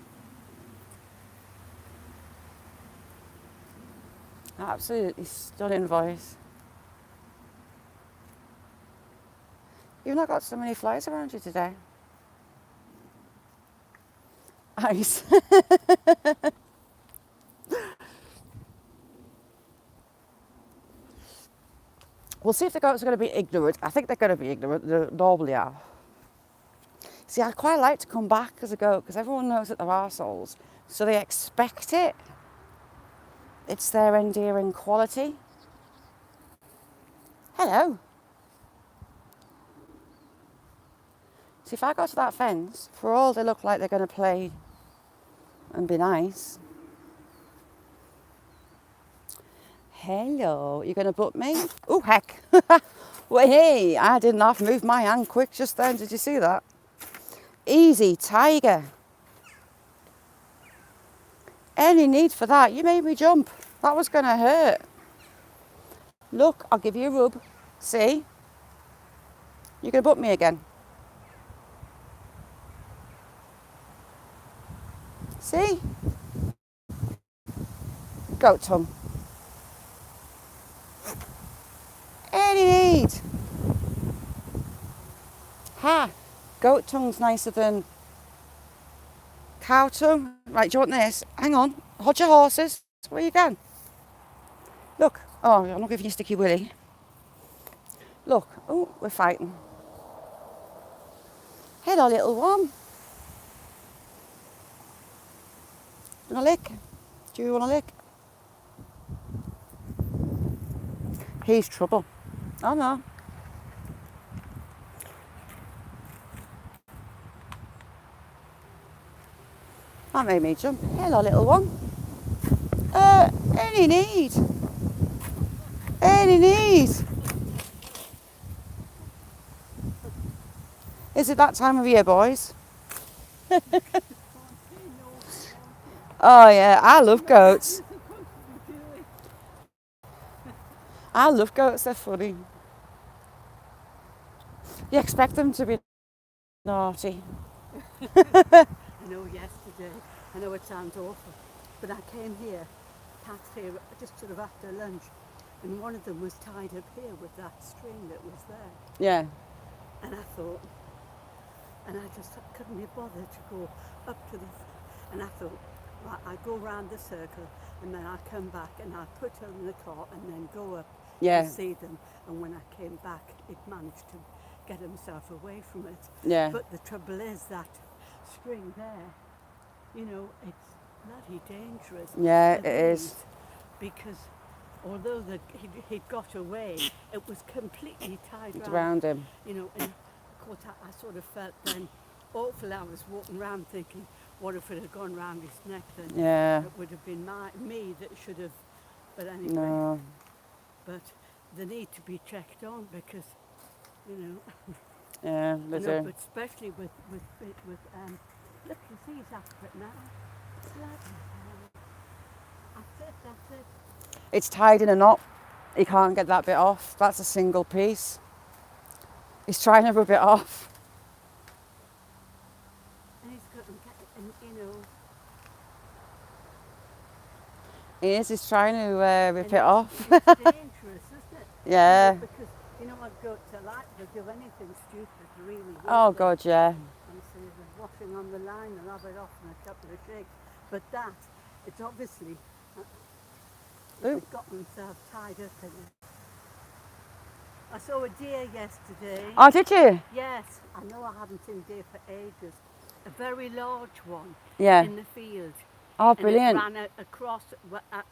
Absolutely stunning voice. You've not got so many flies around you today. Ice. We'll see if the goats are going to be ignorant. I think they're going to be ignorant. They normally are. See, I'd quite like to come back as a goat because everyone knows that they're arseholes. So they expect it. It's their endearing quality. Hello. See, if I go to that fence, for all they look like they're going to play and be nice. Hello, you're going to butt me? Oh, heck. Well, hey, I didn't have to move my hand quick just then. Did you see that? Easy, tiger. Any need for that? You made me jump. That was going to hurt. Look, I'll give you a rub. See? You're going to butt me again. See? Goat tongue. Any need? Ha! Goat tongue's nicer than cow tongue. Right, do you want this? Hang on. Hold your horses. Where you going? Look. Oh, I'm not giving you sticky willy. Look. Oh, we're fighting. Hello, little one. Do you want a lick? Do you want a lick? He's trouble. Oh, no. That made me jump. Hello, little one. Any need? Any need? Is it that time of year, boys? Oh, yeah. I love goats. I love goats. They're funny. You expect them to be naughty. I know yesterday, I know it sounds awful, but I came here, past here, just sort of after lunch, and one of them was tied up here with that string that was there. Yeah. And I thought, and I just couldn't be bothered to go up to the, and I thought, right, I go round the circle, and then I come back and I put her in the car and then go up Yeah. and see them. And when I came back, it managed to get himself away from it. Yeah. But the trouble is that string there, you know, it's bloody dangerous. Yeah, for it is. these, because although he'd got away, it was completely tied It's round. around him. You know, and of course I sort of felt then awful. I was walking around thinking, what if it had gone round his neck then? Yeah. It would have been me that should have, but anyway. No. But they need to be checked on because, you know, Yeah, I they know, do. but especially with look, you see he's after it now. Bloody hell. That's it. It's tied in a knot. He can't get that bit off. That's a single piece. He's trying to rub it off. And he's got, and you know. He is. He's trying to rip And it off. It's dangerous, isn't it? Yeah. You know, because, you know, I'd go to like, they'll do anything stupid, really. Oh, won't they? God, yeah. And so they're washing on the line, they'll have it off in a couple of shakes. But that, it's obviously, Ooh. they've got themselves tied up in it. I saw a deer yesterday. Oh, did you? Yes, I know I haven't seen deer for ages. A very large one Yeah. in the field. Oh, And it brilliant. ran across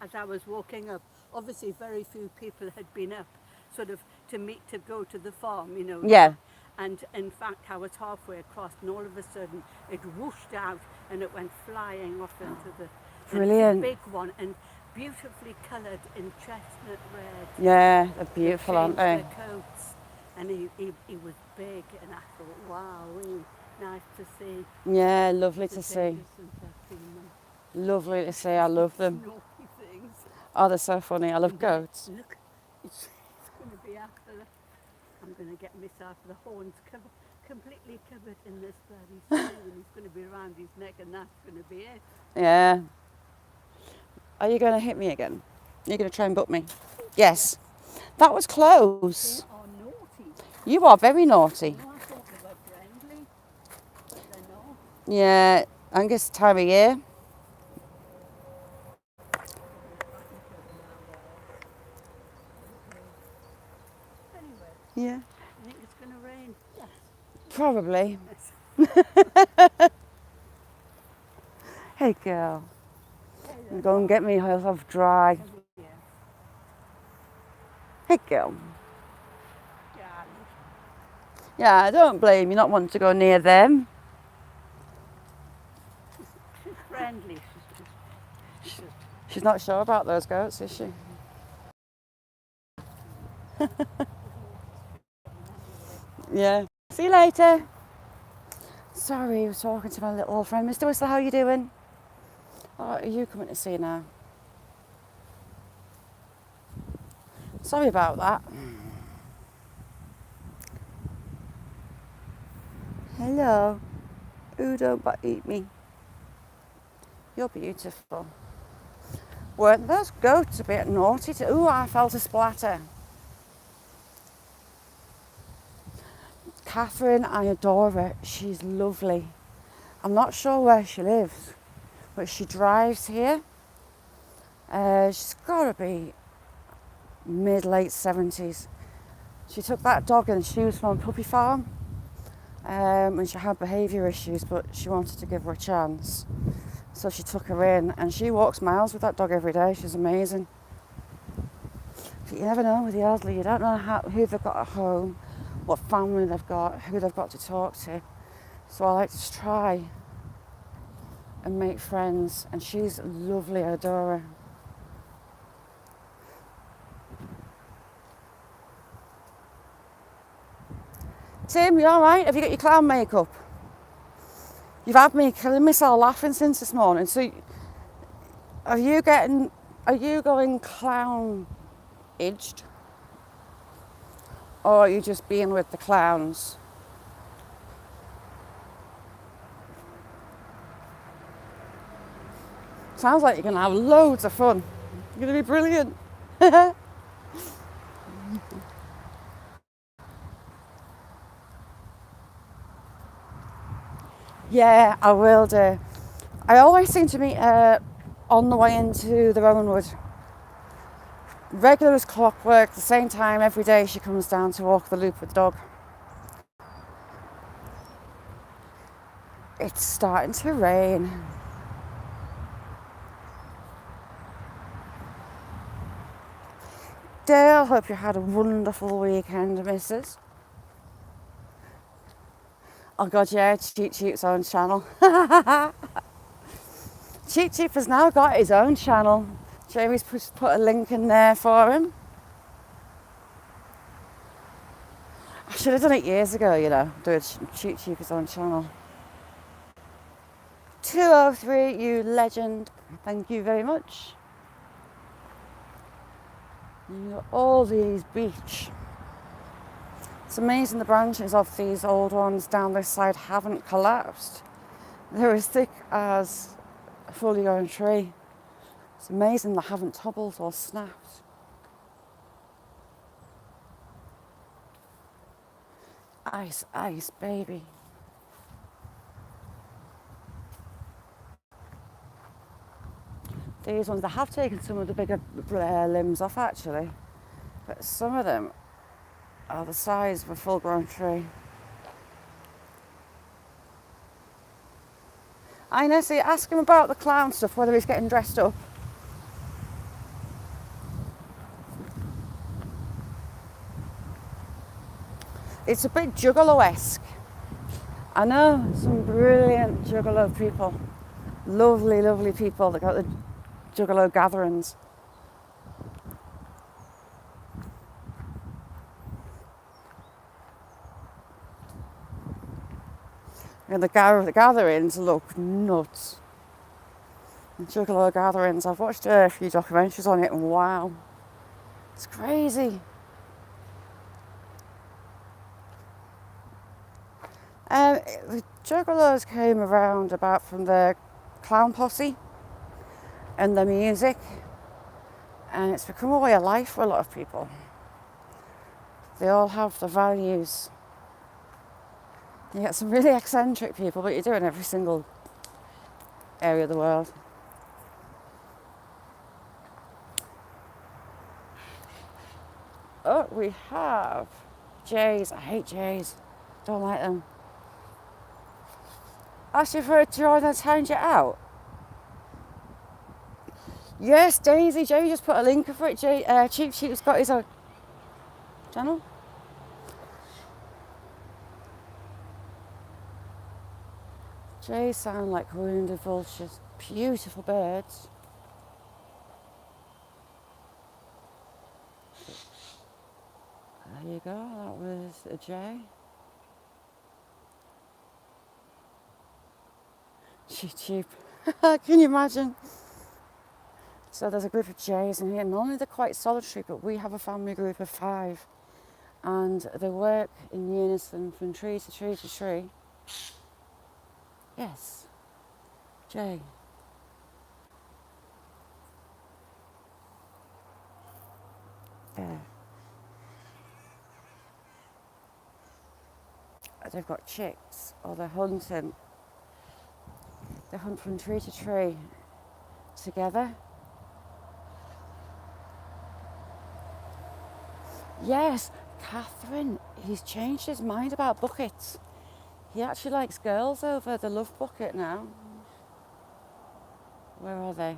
as I was walking up. Obviously, very few people had been up, sort of to go to the farm, you know. Yeah. And in fact, I was halfway across, and all of a sudden, it whooshed out and it went flying off into the. And Brilliant. it's a big one and beautifully coloured in chestnut red. Yeah, they're beautiful, They aren't they? changed their coats, and he was big, and I thought, wow, really nice to see. Yeah, lovely The to see. days since I've seen them. Lovely to see. I love them. Naughty things. Oh, they're so funny. I love And goats. Look, it's going to be after. I'm going to get myself the horns completely covered in this bloody string, and he's going to be around his neck, and that's going to be it. Yeah. Are you going to hit me again? You're going to try and butt me? Yes. That was close. They are naughty. You are very naughty. No, I thought they were friendly, but they're not. Yeah, I guess time of year. Anyway, Yeah. I think it's going to rain. Yes. Probably. Hey, girl. Go and get me myself dry. Yeah. Hey, girl. Yeah. Yeah, I don't blame you not wanting to go near them. She's friendly. She's not sure about those goats, is she? Yeah. See you later. Sorry, I was talking to my little old friend. Mr. Whistler, how are you doing? What are you coming to see now? Sorry about that. Hello. Ooh, don't eat me. You're beautiful. Weren't those goats a bit naughty? Ooh, I felt a splatter. Catherine, I adore her. She's lovely. I'm not sure where she lives, but she drives here. She's got to be mid-late 70s. She took that dog and she was from a puppy farm, and she had behaviour issues, but she wanted to give her a chance. So she took her in, and she walks miles with that dog every day. She's amazing. But you never know with the elderly. You don't know who they've got at home, what family they've got, who they've got to talk to. So I like to try and make friends, and she's lovely. I adore her. Tim, you all right? Have you got your clown makeup? You've had me killing myself laughing since this morning. So, are you going clown-aged? Or are you just being with the clowns? Sounds like you're going to have loads of fun. You're going to be brilliant. Yeah, I will do. I always seem to meet her on the way into the Rowanwood. Regular as clockwork, the same time every day she comes down to walk the loop with the dog. It's starting to rain. Dale, hope you had a wonderful weekend, missus. Oh God, yeah, Cheap Cheap's own channel. Cheap Cheap has now got his own channel. Jamie's put a link in there for him. I should have done it years ago, you know, do Cheap Cheap his own channel. 203, you legend. Thank you very much. All these beech. It's amazing the branches of these old ones down this side haven't collapsed. They're as thick as a fully grown tree. It's amazing they haven't toppled or snapped. Ice, ice, baby. These ones, I have taken some of the bigger limbs off actually, but some of them are the size of a full-grown tree. I know, so you ask him about the clown stuff, whether he's getting dressed up. It's a bit Juggalo-esque. I know some brilliant Juggalo people. Lovely, lovely people that got the Juggalo gatherings. And the gatherings look nuts. The Juggalo gatherings, I've watched a few documentaries on it and wow, it's crazy. The Juggalos came around about from the clown posse and the music, and it's become a way of life for a lot of people. They all have the values. You get some really eccentric people, but you do it in every single area of the world. Oh, we have jays. I hate jays. Don't like them. Ask you for a join and hand you out. Yes, Daisy. Jay just put a link for it. Cheap Sheep's got his own channel. Jays sound like wounded vultures. Beautiful birds. There you go. That was a jay. Cheap. Can you imagine? So there's a group of jays in here. Normally they're quite solitary, but we have a family group of 5. And they work in unison from tree to tree to tree. Yes. Jay. Yeah. They've got chicks, or they're hunting. They hunt from tree to tree together. Yes, Catherine, he's changed his mind about buckets. He actually likes girls over the love bucket now. Where are they?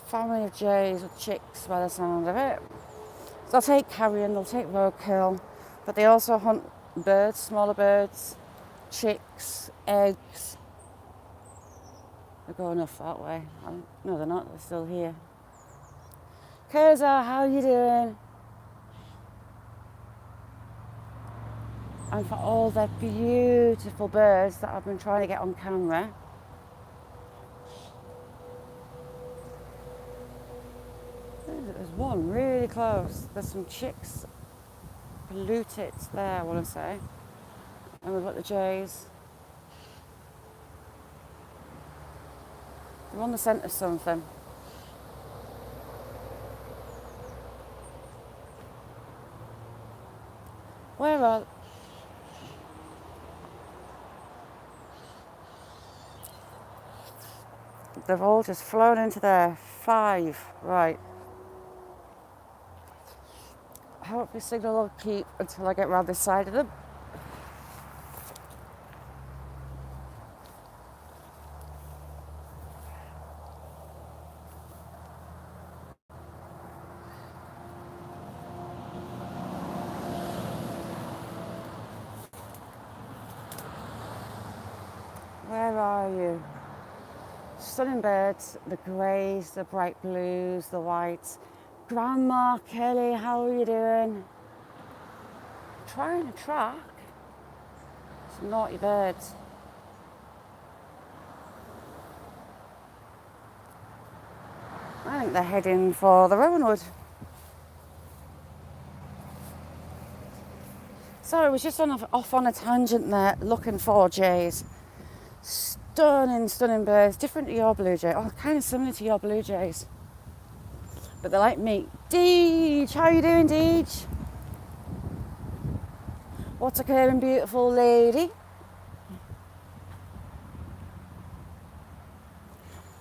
Family of jays with chicks by the sound of it. They'll take carrion, they'll take roadkill, but they also hunt birds, smaller birds, chicks, eggs. They're going off that way. No, they're not, they're still here. Kurza, how are you doing? And for all the beautiful birds that I've been trying to get on camera. There's one really close. There's some chicks, blue tits there, I want to say. And we've got the jays. They're on the scent of something. Where are... They've all just flown into there. 5, right. I hope this signal will keep until I get round this side of them. Where are you? Stunning birds, the greys, the bright blues, the whites. Grandma Kelly, how are you doing? Trying to track some naughty birds. I think they're heading for the Rowanwood. Sorry, I was just off on a tangent there, looking for jays. Stunning birds, different to your blue jay. Oh, kind of similar to your blue jays. But they're like me. Deej, how you doing, Deej? What's occurring, beautiful lady?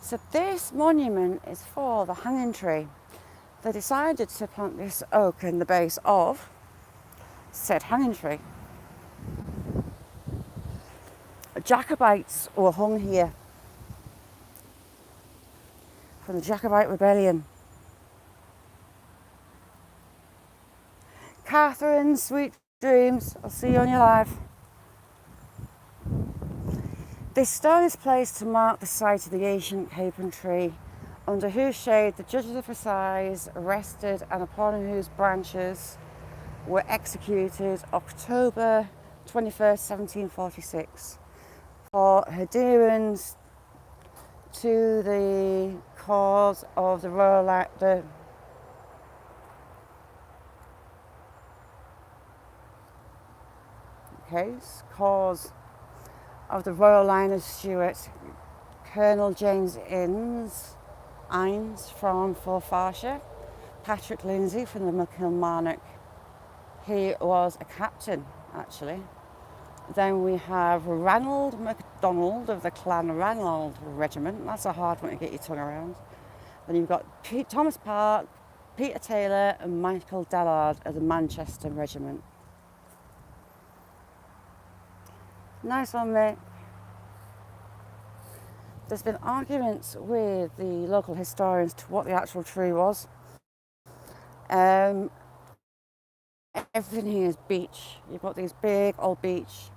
So this monument is for the hanging tree. they decided to plant this oak in the base of said hanging tree. Jacobites were hung here from the Jacobite rebellion. Catherine, sweet dreams. I'll see you on your live. This stone is placed to mark the site of the ancient capon tree, under whose shade the judges of Versailles rested and upon whose branches were executed October 21st, 1746, for adherence to the cause of the royal cause of the royal line of Stuart, Colonel James Innes from Forfarshire, Patrick Lindsay from the Kilmarnock. He was a captain, actually. Then we have Ranald MacDonald of the Clan Ranald Regiment. That's a hard one to get your tongue around. Then you've got Thomas Park, Peter Taylor and Michael Dallard of the Manchester Regiment. Nice one, mate. There's been arguments with the local historians to what the actual tree was. Everything here is beech. You've got these big old beech.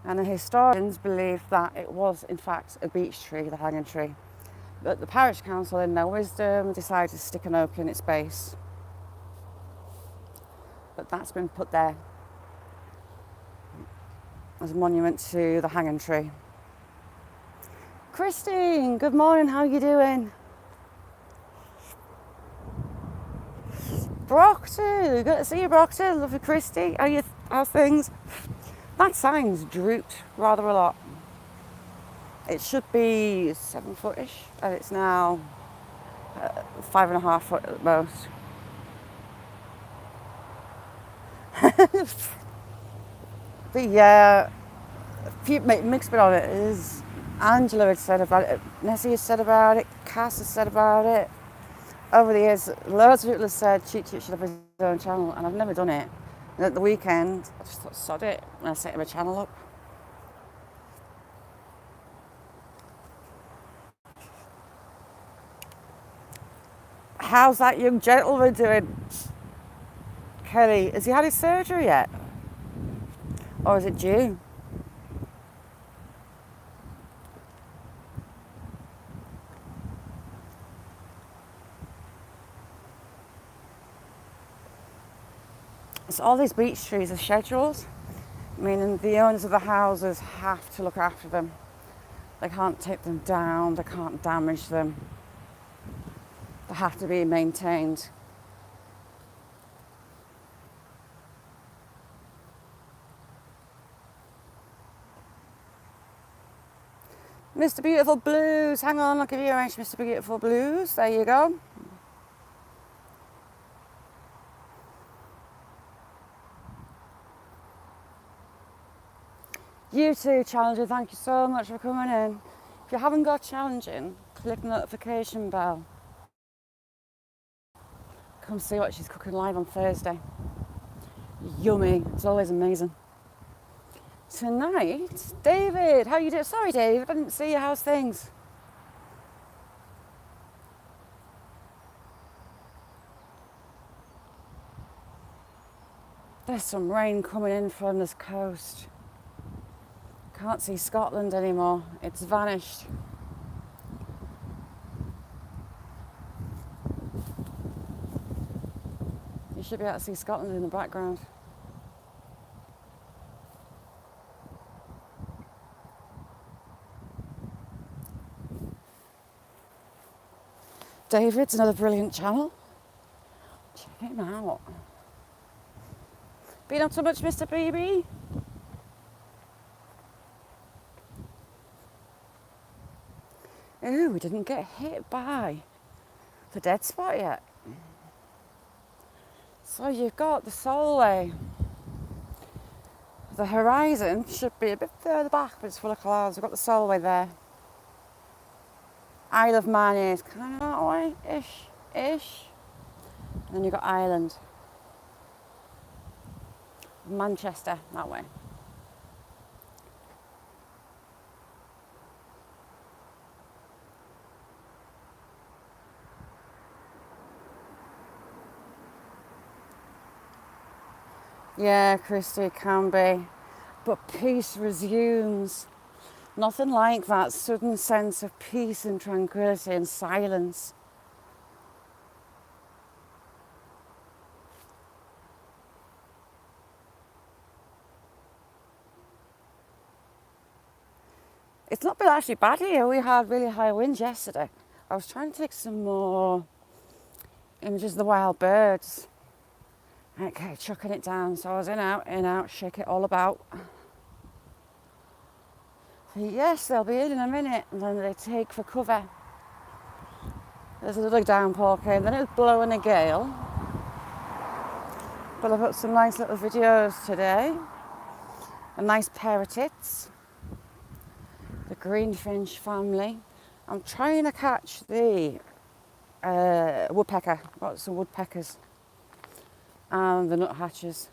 And the historians believe that it was, in fact, a beech tree, the hanging tree. But the parish council, in their wisdom, decided to stick an oak in its base. But that's been put there as a monument to the hanging tree. Christine, good morning, how are you doing? Brockton, good to see you, Brockton. Lovely Christy, how's things? That sign's drooped rather a lot. It should be 7 foot-ish, and it's now 5.5 foot at the most. But yeah, a few mixed bit on it is Angela had said about it, Nessie has said about it, Cass has said about it. Over the years, loads of people have said Cheat should have his own channel, and I've never done it. And at the weekend, I just thought, sod it, and I set him a channel up. How's that young gentleman doing? Kelly, has he had his surgery yet? Or is it due? So all these beech trees are scheduled, meaning the owners of the houses have to look after them. They can't take them down, they can't damage them. They have to be maintained. Mr. Beautiful Blues, hang on, I'll give you a range, Mr. Beautiful Blues. There you go. You too, Challenger, thank you so much for coming in. If you haven't got challenging, click the notification bell. Come see what she's cooking live on Thursday. Yummy, it's always amazing. Tonight, David, how you doing? Sorry, David, I didn't see you. How's things? There's some rain coming in from this coast. Can't see Scotland anymore. It's vanished. You should be able to see Scotland in the background. David's another brilliant channel. Check him out. Been up so much, Mr. BB? Ooh, we didn't get hit by the dead spot yet. So you've got the Solway. The horizon should be a bit further back, but it's full of clouds. We've got the Solway there. Isle of Man is kind of that way-ish, ish. And then you've got Ireland. Manchester, that way. Yeah, Christy, it can be. But peace resumes. Nothing like that sudden sense of peace and tranquility and silence. It's not been actually bad here. We had really high winds yesterday. I was trying to take some more images of the wild birds. Okay, chucking it down. So I was in, out, shake it all about. So yes, they'll be in a minute, and then they take for cover. There's a little downpour came, then it was blowing a gale. But I've got some nice little videos today. A nice pair of tits. The greenfinch family. I'm trying to catch the woodpecker. I've got some woodpeckers. And the nuthatches.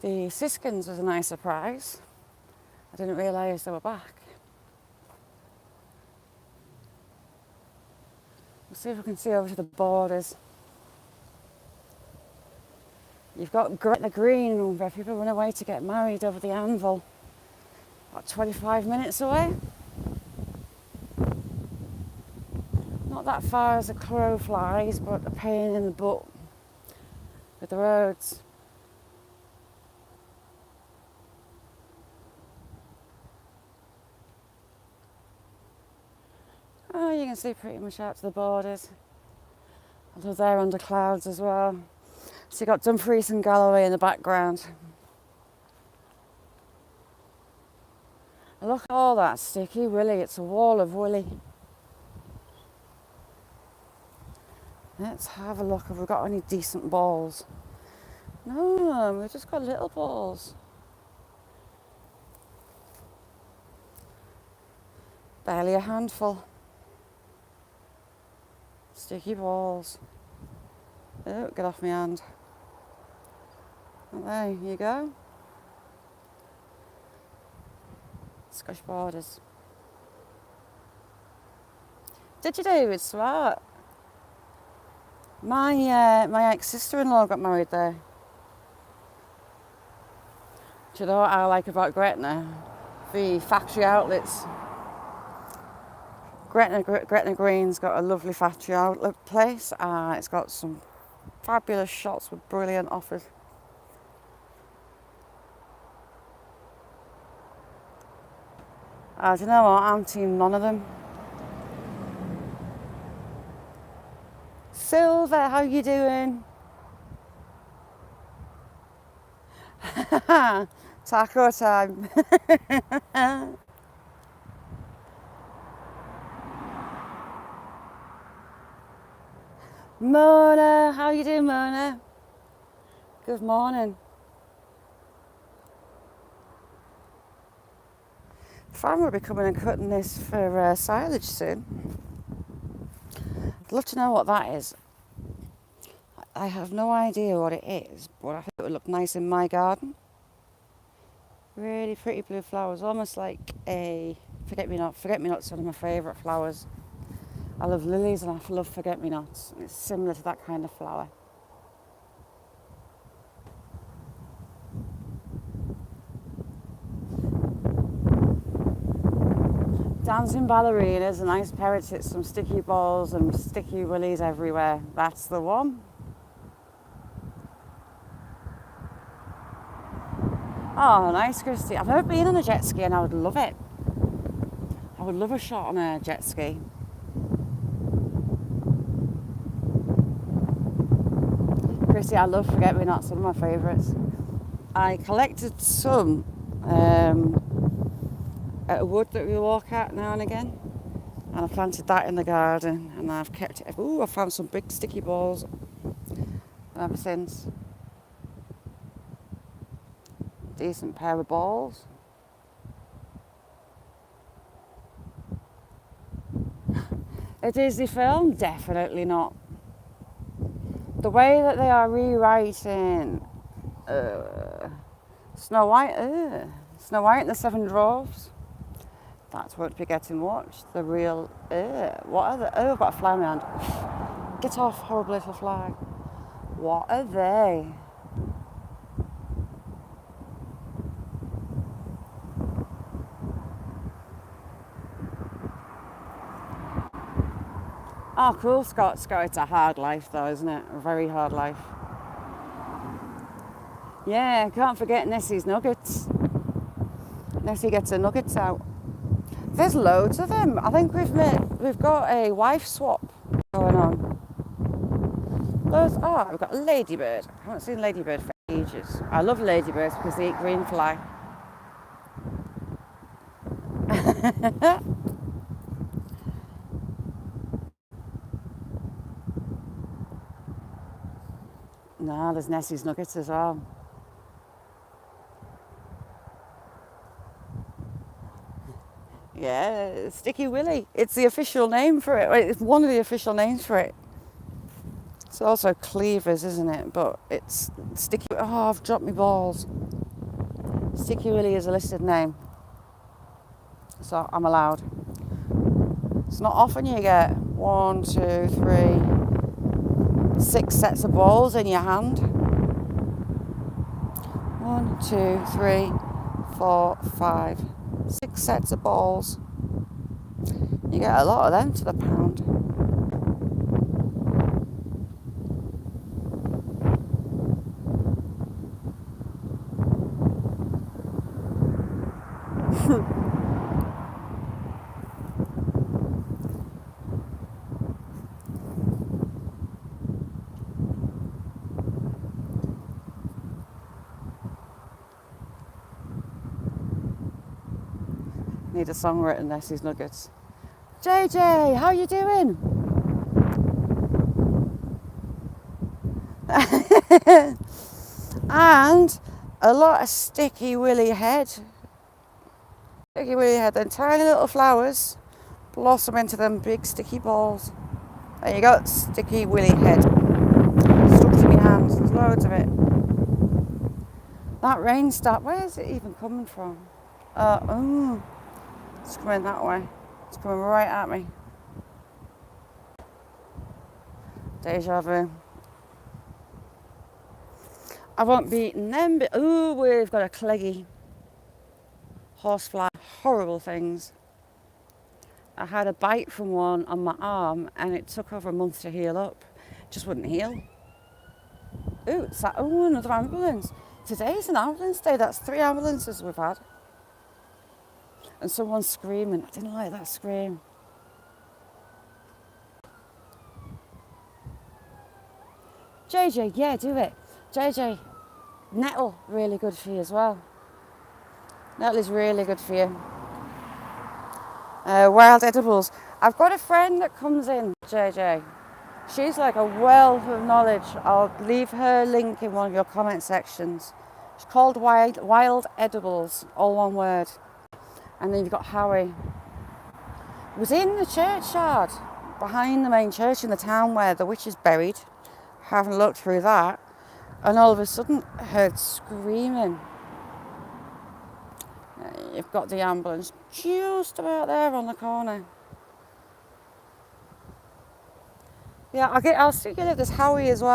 The siskins was a nice surprise. I didn't realise they were back. We'll see if we can see over to the borders. You've got Gretna Green, where people run away to get married over the Anvil. About 25 minutes away. Not that far as a crow flies, but a pain in the butt with the roads. Oh, you can see pretty much out to the borders. Although they're under clouds as well. So you've got Dumfries and Galloway in the background. Look at all that sticky willy. It's a wall of willy. Let's have a look if we've got any decent balls. No, we've just got little balls. Barely a handful. Sticky balls. Oh, get off my hand. Well, there you go. Scottish borders. Did you, David? Smart. My ex-sister-in-law got married there. Do you know what I like about Gretna? The factory outlets. Gretna Green's got a lovely factory outlet place. It's got some fabulous shots with brilliant offers. Do you know what? I'm team none of them. Silver, how you doing? Taco time. Mona, how you doing, Mona? Good morning. Farmer will be coming and cutting this for silage soon. I'd love to know what that is. I have no idea what it is, but I think it would look nice in my garden. Really pretty blue flowers, almost like a forget-me-not. Forget-me-not's one of my favourite flowers. I love lilies and I love forget-me-nots. It's similar to that kind of flower. Dancing ballerinas, a nice pair of tits, some sticky balls and sticky willies everywhere. That's the one. Oh, nice, Christy. I've never been on a jet ski and I would love it. I would love a shot on a jet ski. Christy, I love forget-me-nots, one of my favourites. I collected some at a wood that we walk at now and again. And I planted that in the garden and I've kept it. Ooh, I found some big sticky balls ever since. Decent pair of balls. A Disney film? Definitely not. The way that they are rewriting Snow White, Snow White and the Seven Dwarfs, that won't be getting watched. The real, what are they? Oh, I've got a fly in my hand. Get off, horrible little fly. What are they? Oh, cool, Scott. It's a hard life though, isn't it? A very hard life. Yeah, can't forget Nessie's nuggets. Nessie gets her nuggets out. There's loads of them. I think we've got a wife swap going on. We've got a ladybird. I haven't seen ladybird for ages. I love ladybirds because they eat green fly. No, there's Nessie's nuggets as well. Yeah, Sticky Willy. It's the official name for it. It's one of the official names for it. It's also Cleavers, isn't it? But it's Sticky... Oh, I've dropped my balls. Sticky Willy is a listed name. So I'm allowed. It's not often you get 1, 2, 3, 6 sets of balls in your hand. 1, 2, 3, 4, 5, 6 sets of balls. You get a lot of them to the pound. Need a song written, Nessie's Nuggets. JJ, how you doing? And a lot of Sticky Willy head. Sticky Willy head, then tiny little flowers blossom into them big sticky balls. There you go, Sticky Willy head. Stuck to my hands, there's loads of it. That rain start, where is it even coming from? It's coming that way. It's coming right at me. Deja vu. I won't be eating them, but we've got a cleggy horsefly. Horrible things. I had a bite from one on my arm and it took over a month to heal up. It just wouldn't heal. It's that, another ambulance. Today's an ambulance day. That's 3 ambulances we've had. And someone's screaming. I didn't like that scream. JJ, yeah, do it. JJ, nettle, really good for you as well. Nettle is really good for you. Wild edibles. I've got a friend that comes in, JJ. She's like a wealth of knowledge. I'll leave her link in one of your comment sections. She's called Wild Edibles, all one word. And then you've got Howie. It was in the churchyard, behind the main church in the town where the witch is buried. Having a look through that, and all of a sudden I heard screaming. You've got the ambulance just about there on the corner. Yeah, I'll stick you there. There's Howie as well.